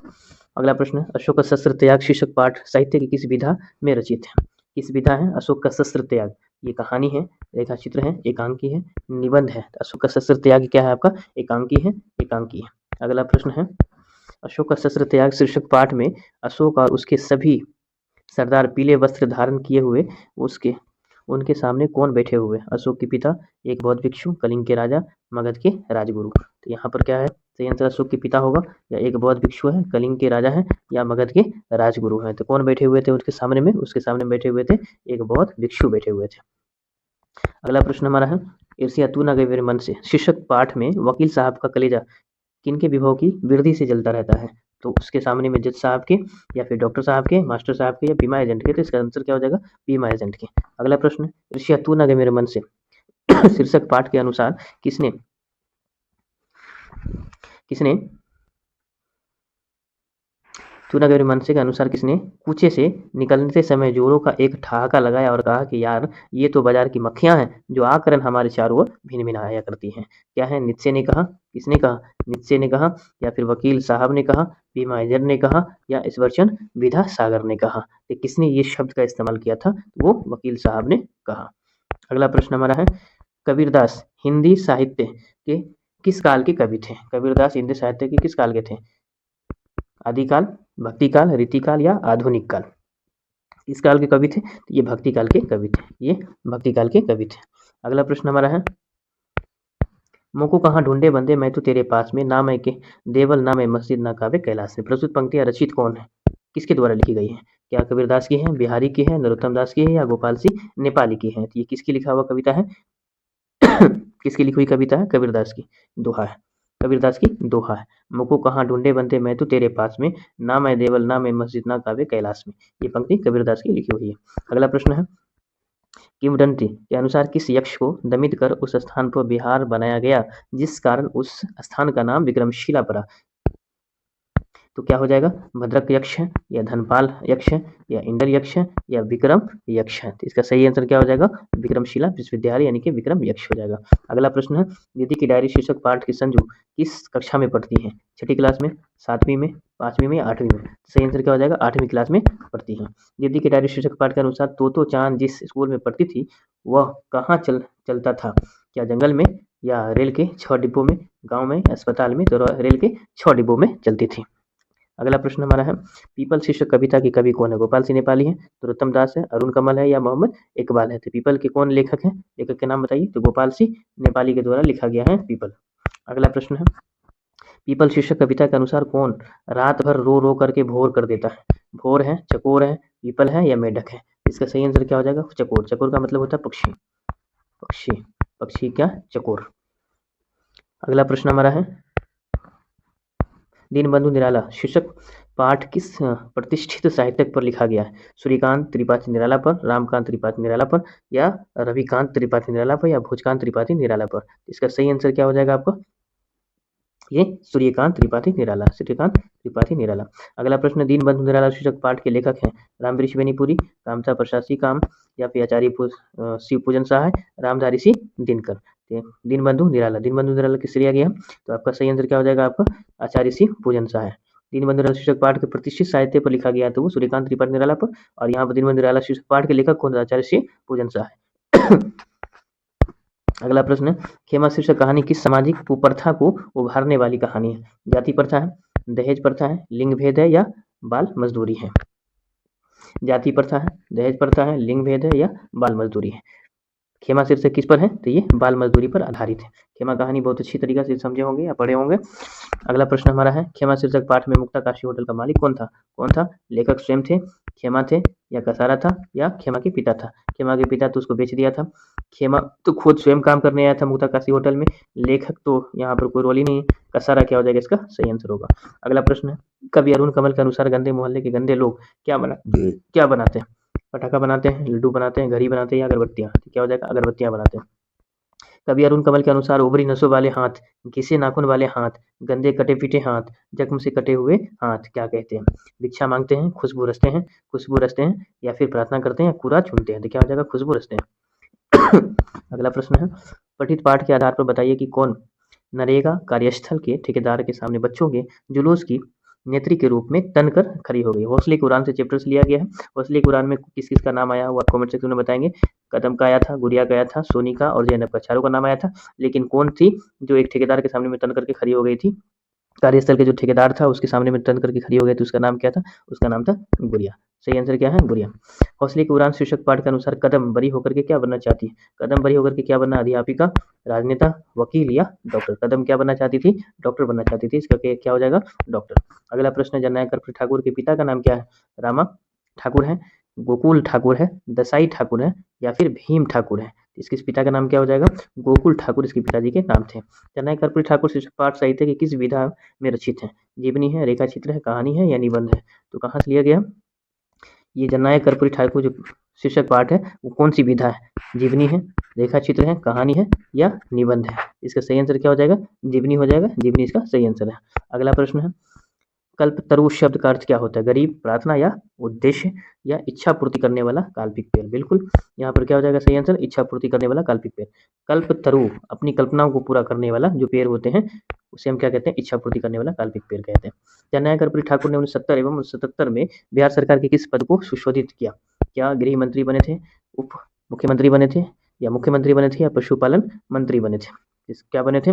A: अगला प्रश्न है, अशोक का शस्त्र त्याग शीर्षक पाठ साहित्य की किस विधा में रचित है? किस विधा है अशोक का शस्त्र त्याग? ये कहानी है, रेखा चित्र है, एकांकी है, निबंध है? अशोक का शस्त्र त्याग क्या है आपका? एकांकी है, एकांकी है। अगला प्रश्न है, अशोक का शस्त्र त्याग शीर्षक पाठ में अशोक और उसके सभी सरदार पीले वस्त्र धारण किए हुए उसके उनके सामने कौन बैठे हुए? अशोक के पिता, एक बौद्ध भिक्षु, कलिंग के राजा, मगध के राजगुरु? तो यहाँ पर क्या है? सही आंसर अशोक के पिता होगा, या एक बौद्ध भिक्षु है, कलिंग के राजा है, या मगध के राजगुरु हैं? तो कौन बैठे हुए थे उसके सामने में? उसके सामने बैठे हुए थे एक बौद्ध भिक्षु बैठे हुए थे। अगला प्रश्न हमारा है, ईर्ष्या तू न गई मेरे मन से शीर्षक पाठ में वकील साहब का कलेजा किनके विभव की वृद्धि से जलता रहता है? तो उसके सामने में जज साहब के, या फिर डॉक्टर साहब के, मास्टर साहब के, या बीमा एजेंट के? तो इसका आंसर क्या हो जाएगा? बीमा एजेंट के। अगला प्रश्न, ईर्ष्या तू न गए मेरे मन से शीर्षक पाठ के अनुसार किसने किसने तू न गए मेरे मन से के अनुसार किसने कूचे से निकलते समय जोरों का एक ठहाका लगाया और कहा कि यार ये तो बाजार की मक्खियां हैं जो आकर हमारे चारों ओर भिन भिनाया करती हैं? क्या है? नित्से ने कहा, किसने कहा? नित्से ने कहा, या फिर वकील साहब ने कहा, बीमा एजेंट ने कहा, या ईश्वरचंद विधा सागर ने कहा? तो किसने ये शब्द का इस्तेमाल किया था? वो वकील साहब ने कहा। अगला प्रश्न हमारा है, कबीरदास हिंदी साहित्य के किस काल के कवि थे? कबीरदास हिंदी साहित्य के किस काल के थे? आदिकाल, भक्तिकाल, रीतिकाल, या आधुनिक काल? इस काल के कवि थे? तो ये भक्ति काल के कवि थे, ये भक्ति काल के कवि थे। अगला प्रश्न हमारा है, मोको कहाँ ढूंढे बंदे मैं तो तेरे पास में, ना मैं के देवल ना मैं मस्जिद ना काबे कैलाश में? प्रस्तुत पंक्तियां रचित कौन है, किसके द्वारा लिखी गई है? क्या कबीरदास की है, बिहारी की है, नरोत्तम दास की है, या गोपाल सिंह नेपाली की है? तो ये किसकी लिखा हुआ कविता है? किसकी लिखी हुई कविता है? कबीरदास की दोहा है, कबीरदास की दोहा है। मुको कहाँ ढूंढे बंदे मैं तो तेरे पास में, ना मैं देवल ना मैं मस्जिद ना काबे कैलाश में? ये पंक्ति कबीरदास की लिखी हुई है। अगला प्रश्न है, किंवदंती के अनुसार किस यक्ष को दमित कर उस स्थान पर विहार बनाया गया जिस कारण उस स्थान का नाम विक्रमशिला पड़ा? तो क्या हो जाएगा? भद्रक यक्ष है, या धनपाल यक्ष है, या इंदर यक्ष है, या विक्रम यक्ष है? तो इसका सही आंसर क्या हो जाएगा? विक्रमशिला विश्वविद्यालय यानी कि विक्रम यक्ष हो जाएगा। अगला प्रश्न है, दीदी की डायरी शीर्षक पाठ की संजू किस कक्षा में पढ़ती है? छठी क्लास में, सातवीं में, पांचवीं में, या आठवीं में? सही आंसर क्या हो जाएगा? आठवीं क्लास में पढ़ती है। दीदी की डायरी शीर्षक पाठ के अनुसार तोतो चांद जिस स्कूल में पढ़ती थी वह कहाँ चलता था? क्या जंगल में या रेल के 6 डिब्बों में, गांव में, अस्पताल में, तो रेल के 6 डिब्बों में चलती थी। अगला प्रश्न हमारा है, पीपल शीर्षक कविता के कवि कौन है? गोपाल सिंह नेपाली है, नरोत्तम दास है, अरुण कमल है या मोहम्मद इकबाल है? तो पीपल के कौन लेखक हैं? लेखक के नाम बताइए। तो गोपाल सिंह नेपाली के द्वारा लिखा गया है पीपल। अगला प्रश्न है, पीपल शीर्षक कविता के अनुसार कौन रात भर रो रो करके भोर कर देता है? भोर है, चकोर है, पीपल है या मेढक है? इसका सही आंसर क्या हो जाएगा? चकोर। चकोर का मतलब होता है पक्षी। पक्षी, पक्षी क्या? चकोर। अगला प्रश्न हमारा है, दीनबंधु निराला शीर्षक पाठ किस प्रतिष्ठित साहित्यक पर लिखा गया है? सूर्यकांत त्रिपाठी निराला पर, रामकांत त्रिपाठी निराला पर या रविकांत त्रिपाठी निराला पर या भोजकांत त्रिपाठी निराला पर? इसका सही आंसर क्या हो जाएगा आपका? ये सूर्यकांत त्रिपाठी निराला, सूर्यकांत त्रिपाठी निराला। अगला प्रश्न, दीनबंधु निराला शीर्षक पाठ के लेखक हैं रामवृक्ष बेनीपुरी, कामता प्रशासी काम या फिर आचार्य शिव पूजन सहाय, रामधारी सिंह दिनकर? दीनबंधु निराला, दीनबंधु निराला किस लिया गया? तो आपका सही आंसर क्या हो जाएगा आपका? आचार्य सिंह पूजन सहाय। दीनबंधु निराला शीर्षक पाठ के प्रतिष्ठित साहित्य पर लिखा गया तो वो सूर्यकांत त्रिपाठी निराला पर, और यहाँ पर दीनबंधु निराला शीर्षक पाठ के लेखक कौन? आचार्य सिंह पूजन सहाय। अगला प्रश्न, खेमा शीर्षक कहानी किस सामाजिक कुप्रथा को उभारने वाली कहानी है? जाति प्रथा है, दहेज प्रथा है, लिंग भेद है या बाल मजदूरी है? जाति प्रथा है, दहेज प्रथा है, लिंग भेद है या बाल मजदूरी है? खेमा शीर्षक किस पर है? तो ये बाल मजदूरी पर आधारित है। खेमा कहानी बहुत अच्छी तरीके से समझे होंगे या पढ़े होंगे। अगला प्रश्न हमारा है, खेमा शीर्षक पाठ में मुक्ता काशी होटल का मालिक कौन था? कौन था? लेखक स्वयं थे, खेमा थे या कसारा था या खेमा के पिता था? खेमा के पिता तो उसको बेच दिया था, खेमा तो खुद स्वयं काम करने आया था मुक्ता काशी होटल में, लेखक तो यहाँ पर कोई रोल ही नहीं है। कसारा क्या हो जाएगा? इसका सही आंसर होगा। अगला प्रश्न है, कवि अरुण कमल के अनुसार गंदे मोहल्ले के गंदे लोग क्या बनाते हैं? पटाखा बनाते हैं, लड्डू बनाते हैं, घड़ी बनाते हैं या अगरबत्तियाँ? क्या हो जाएगा? अगरबत्तियाँ बनाते हैं। कवि अरुण कमल के अनुसार उभरी नसों वाले हाथ, घिसे नाखून वाले हाथ, गंदे कटे पीटे हाथ, जख्म से कटे हुए हाथ क्या कहते हैं? भिक्षा मांगते हैं, खुशबू रचते हैं या फिर प्रार्थना करते हैं या कूड़ा चुनते हैं? तो क्या हो जाएगा? खुशबू रचते हैं। अगला प्रश्न है, पठित पाठ के आधार पर बताइए कि कौन नरेगा कार्यस्थल के ठेकेदार के सामने बच्चों के जुलूस की नेत्री के रूप में तन कर खड़ी हो गई? हौसले की उड़ान से चैप्टर से लिया गया है। हौसले की उड़ान में किस किस का नाम आया वो आप कमेंट सेक्शन में बताएंगे। कदम का आया था, गुड़िया का आया था, सोनिका और जैनब का, चारों का नाम आया था। लेकिन कौन थी जो एक ठेकेदार के सामने में तन करके खड़ी हो गई थी? कार्यस्थल के जो ठेकेदार था उसके सामने में तन करके खड़ी हो गई थी, उसका नाम क्या था? उसका नाम था गुड़िया। सही आंसर क्या है? गुड़िया। हौसले की उड़ान शीर्षक पाठ के अनुसार कदम बड़ी होकर के क्या बनना चाहती है? कदम बड़ी होकर के क्या बनना? अध्यापिका, राजनेता, वकील या डॉक्टर? कदम क्या बनना चाहती थी? डॉक्टर बनना चाहती थी। इसका क्या हो जाएगा? डॉक्टर। अगला प्रश्न, जननायक कर्पूरी ठाकुर के पिता का नाम क्या है? रामा ठाकुर है, गोकुल ठाकुर है, दसाई ठाकुर है या फिर भीम ठाकुर है? इसके पिता का नाम क्या हो जाएगा? गोकुल ठाकुर इसके पिताजी के नाम थे। जननायक कर्पूरी ठाकुर शीर्षक पाठ साहित्य की किस विधा में रचित है? जीवनी है, रेखा चित्र है, कहानी है या निबंध है? तो कहाँ से लिया गया? ये जननायक कर्पूरी ठाकुर जो शीर्षक पाठ है वो कौन सी विधा है? जीवनी है, रेखा चित्र है, कहानी है या निबंध है? इसका सही आंसर क्या हो जाएगा? जीवनी हो जाएगा। जीवनी इसका सही आंसर है। अगला प्रश्न है, कल्पतरु शब्द का अर्थ क्या होता है? गरीब, प्रार्थना या उद्देश्य या इच्छा पूर्ति करने वाला काल्पनिक पेड़? बिल्कुल यहाँ पर क्या हो जाएगा? सही आंसर इच्छा पूर्ति करने वाला काल्पनिक पेड़। कल्पतरु अपनी कल्पनाओं को पूरा करने वाला जो पेड़ होते हैं उसे हम क्या कहते हैं? इच्छा पूर्ति करने वाला काल्पनिक पेड़ कहते हैं। जननायक कर्पूरी ठाकुर ने 1970 एवं 1977 में बिहार सरकार के किस पद को सुशोधित किया? क्या गृह मंत्री बने थे, उप मुख्यमंत्री बने थे या मुख्यमंत्री बने थे या पशुपालन मंत्री बने थे? क्या बने थे?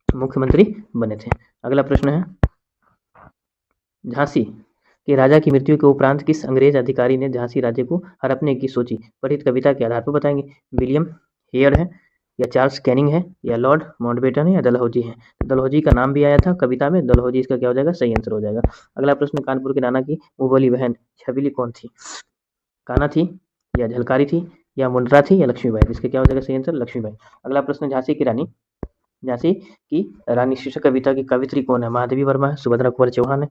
A: मुख्यमंत्री बने थे। अगला प्रश्न है, झांसी के राजा की मृत्यु के उपरांत किस अंग्रेज अधिकारी ने झांसी राज्य को हड़पने की सोची? पठित कविता के आधार पर बताएंगे। विलियम हेयर है या चार्ल्स कैनिंग है या लॉर्ड माउंटबेटन है या डलहौजी है? तो डलहौजी का नाम भी आया था कविता में, डलहौजी इसका क्या हो जाएगा? सही आंसर हो जाएगा। अगला प्रश्न, कानपुर के नाना की मुंहबोली बहन छबीली कौन थी? कान्हा थी या झलकारी थी या मुंद्रा थी या लक्ष्मीबाई? इसका क्या हो जाएगा? सही आंसर लक्ष्मीबाई। अगला प्रश्न, झांसी की रानी शीर्षक कविता की कवित्री कौन है? महादेवी वर्मा है, सुभद्रा कुमारी चौहान है,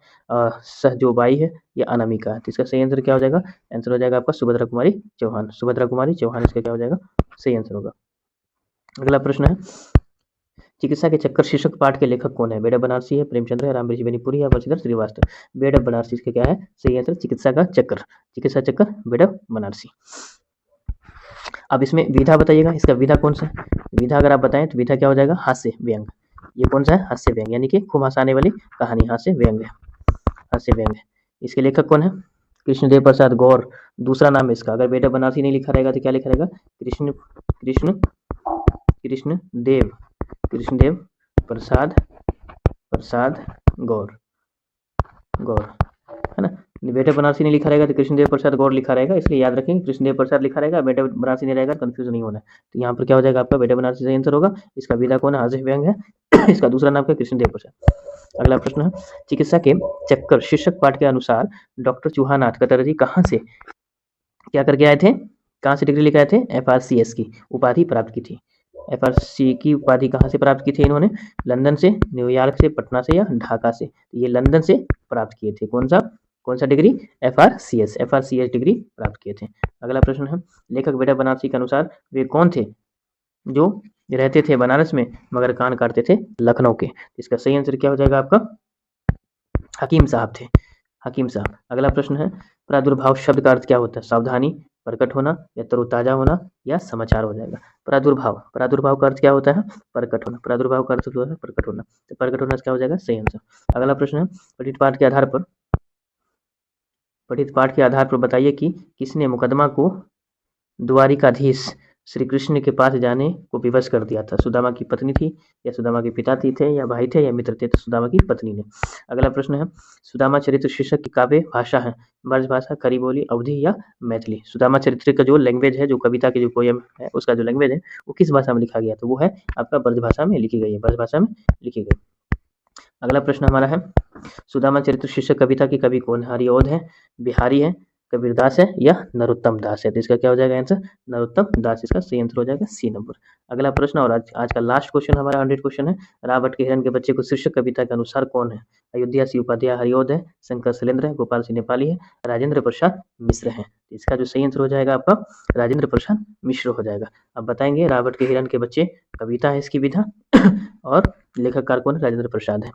A: सहजोबाई है या अनामिका है? तो इसका सही आंसर क्या हो जाएगा? आंसर हो जाएगा आपका सुभद्रा कुमारी चौहान। सुभद्रा कुमारी चौहान इसका क्या हो जाएगा? सही आंसर होगा। अगला प्रश्न है, चिकित्सा के चक्कर शीर्षक पाठ के लेखक कौन है? बेडा बनारसी है, प्रेमचंद्र है, रामवृक्ष बेनीपुरी या बंशीधर श्रीवास्तव? बेडा बनारसी इसका क्या है? सही आंसर चिकित्सा का चक्कर, चिकित्सा चक्कर बेडा बनारसी। अब इसमें विधा बताइएगा, इसका विधा कौन सा है? विधा अगर आप बताएं तो विधा क्या हो जाएगा? हास्य व्यंग। ये कौन सा है? हास्य व्यंग, यानी कि खूब हंसाने वाली कहानी, हास्य व्यंग है, हास्य व्यंग है। इसके लेखक कौन है? कृष्णदेव प्रसाद गौर दूसरा नाम है इसका। अगर बेटा बनारसी नहीं लिखा रहेगा तो क्या लिखा रहेगा? कृष्ण कृष्णदेव प्रसाद गौर है ना। बेटे बनारसी नहीं लिखा रहेगा तो कृष्णदेव प्रसाद गौर लिखा रहेगा, इसलिए याद रखेंगे कृष्णदेव प्रसाद लिखा रहेगा, बेटे बनारसी नहीं रहेगा, कंफ्यूज नहीं होना है। तो यहाँ पर क्या हो जाएगा आपका बेटे बनारसी सही आंसर होगा। इसका विदा कौन है? हाजिर व्यंग है। इसका दूसरा नाम क्या है? कृष्णदेव प्रसाद। अगला प्रश्न है, चिकित्सा के चक्कर शीर्षक पाठ के अनुसार डॉक्टर चूहानाथ कटर्जी कहाँ से क्या करके आए थे? कहाँ से डिग्री लेकर आए थे? FRCS की उपाधि प्राप्त की थी। FRC की उपाधि कहाँ से प्राप्त की थी इन्होंने? लंदन से, न्यूयॉर्क से, पटना से या ढाका से? ये लंदन से प्राप्त किए थे। कौन सा डिग्री? FRCS डिग्री प्राप्त किए थे। अगला प्रश्न है, लेखक बेटा बनारसी के अनुसार वे कौन थे जो रहते थे बनारस में मगर कान काटते थे लखनऊ के? इसका सही आंसर क्या हो जाएगा आपका? हकीम साहब थे, हकीम साहब। अगला प्रश्न है, प्रादुर्भाव शब्द का अर्थ क्या होता है? सावधानी, प्रकट होना या तरोताजा होना या समाचार हो जाएगा। प्रादुर्भाव का अर्थ क्या होता है? प्रकट होना। प्रादुर्भाव का अर्थ होता है प्रकट होना, तो प्रकट होना क्या हो जाएगा? सही आंसर। अगला प्रश्न है, पठित पाठ के आधार पर बताइए कि किसने मुकदमा को द्वारिकाधीश श्री कृष्ण के पास जाने को विवश कर दिया था? सुदामा की पत्नी थी या सुदामा के पिता थे या भाई थे या मित्र थे? तो सुदामा की पत्नी ने। अगला प्रश्न है, सुदामा चरित्र शीर्षक की काव्य भाषा है ब्रज भाषा, खड़ी बोली, अवधी या मैथिली? सुदामा चरित्र का जो लैंग्वेज है, जो कविता की जो पोयम है, उसका जो लैंग्वेज है वो किस भाषा में लिखा गया? तो वो है आपका ब्रज भाषा में लिखी गई है, ब्रज भाषा में लिखी गई। अगला प्रश्न हमारा है, सुदामा चरित्र शीर्षक कविता के कवि कौन है? हरिऔध है, बिहारी है, कबीरदास है या नरोत्तम दास है? तो इसका क्या हो जाएगा आंसर? नरोत्तम दास इसका सही आंसर हो जाएगा, सी नंबर। अगला प्रश्न और आज का लास्ट क्वेश्चन हमारा 100 क्वेश्चन है, रावट के हिरण के बच्चे को शीर्षक कविता के अनुसार कौन है? अयोध्या सिंह उपाध्याय हरिऔध है, शंकर शैलेंद्र है, गोपाल सिंह नेपाली है, राजेंद्र प्रसाद मिश्र है? इसका जो सही आंसर हो जाएगा आपका राजेंद्र प्रसाद मिश्र हो जाएगा। अब बताएंगे रावट के हिरण के बच्चे कविता है इसकी विधा और लेखककार कौन है? राजेंद्र प्रसाद है।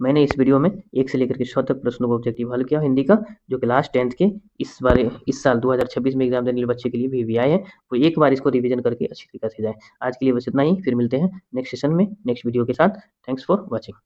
A: मैंने इस वीडियो में 1 से लेकर के 100 तक प्रश्नों को ऑब्जेक्टिव हल किया हिंदी का, जो क्लास 10th के इस साल 2026 में एग्जाम देने वाले बच्चे के लिए भी आए हैं, वो एक बार इसको रिवीजन करके अच्छी तरीके से जाए। आज के लिए बस इतना ही, फिर मिलते हैं नेक्स्ट सेशन में नेक्स्ट वीडियो के साथ। Thanks for watching.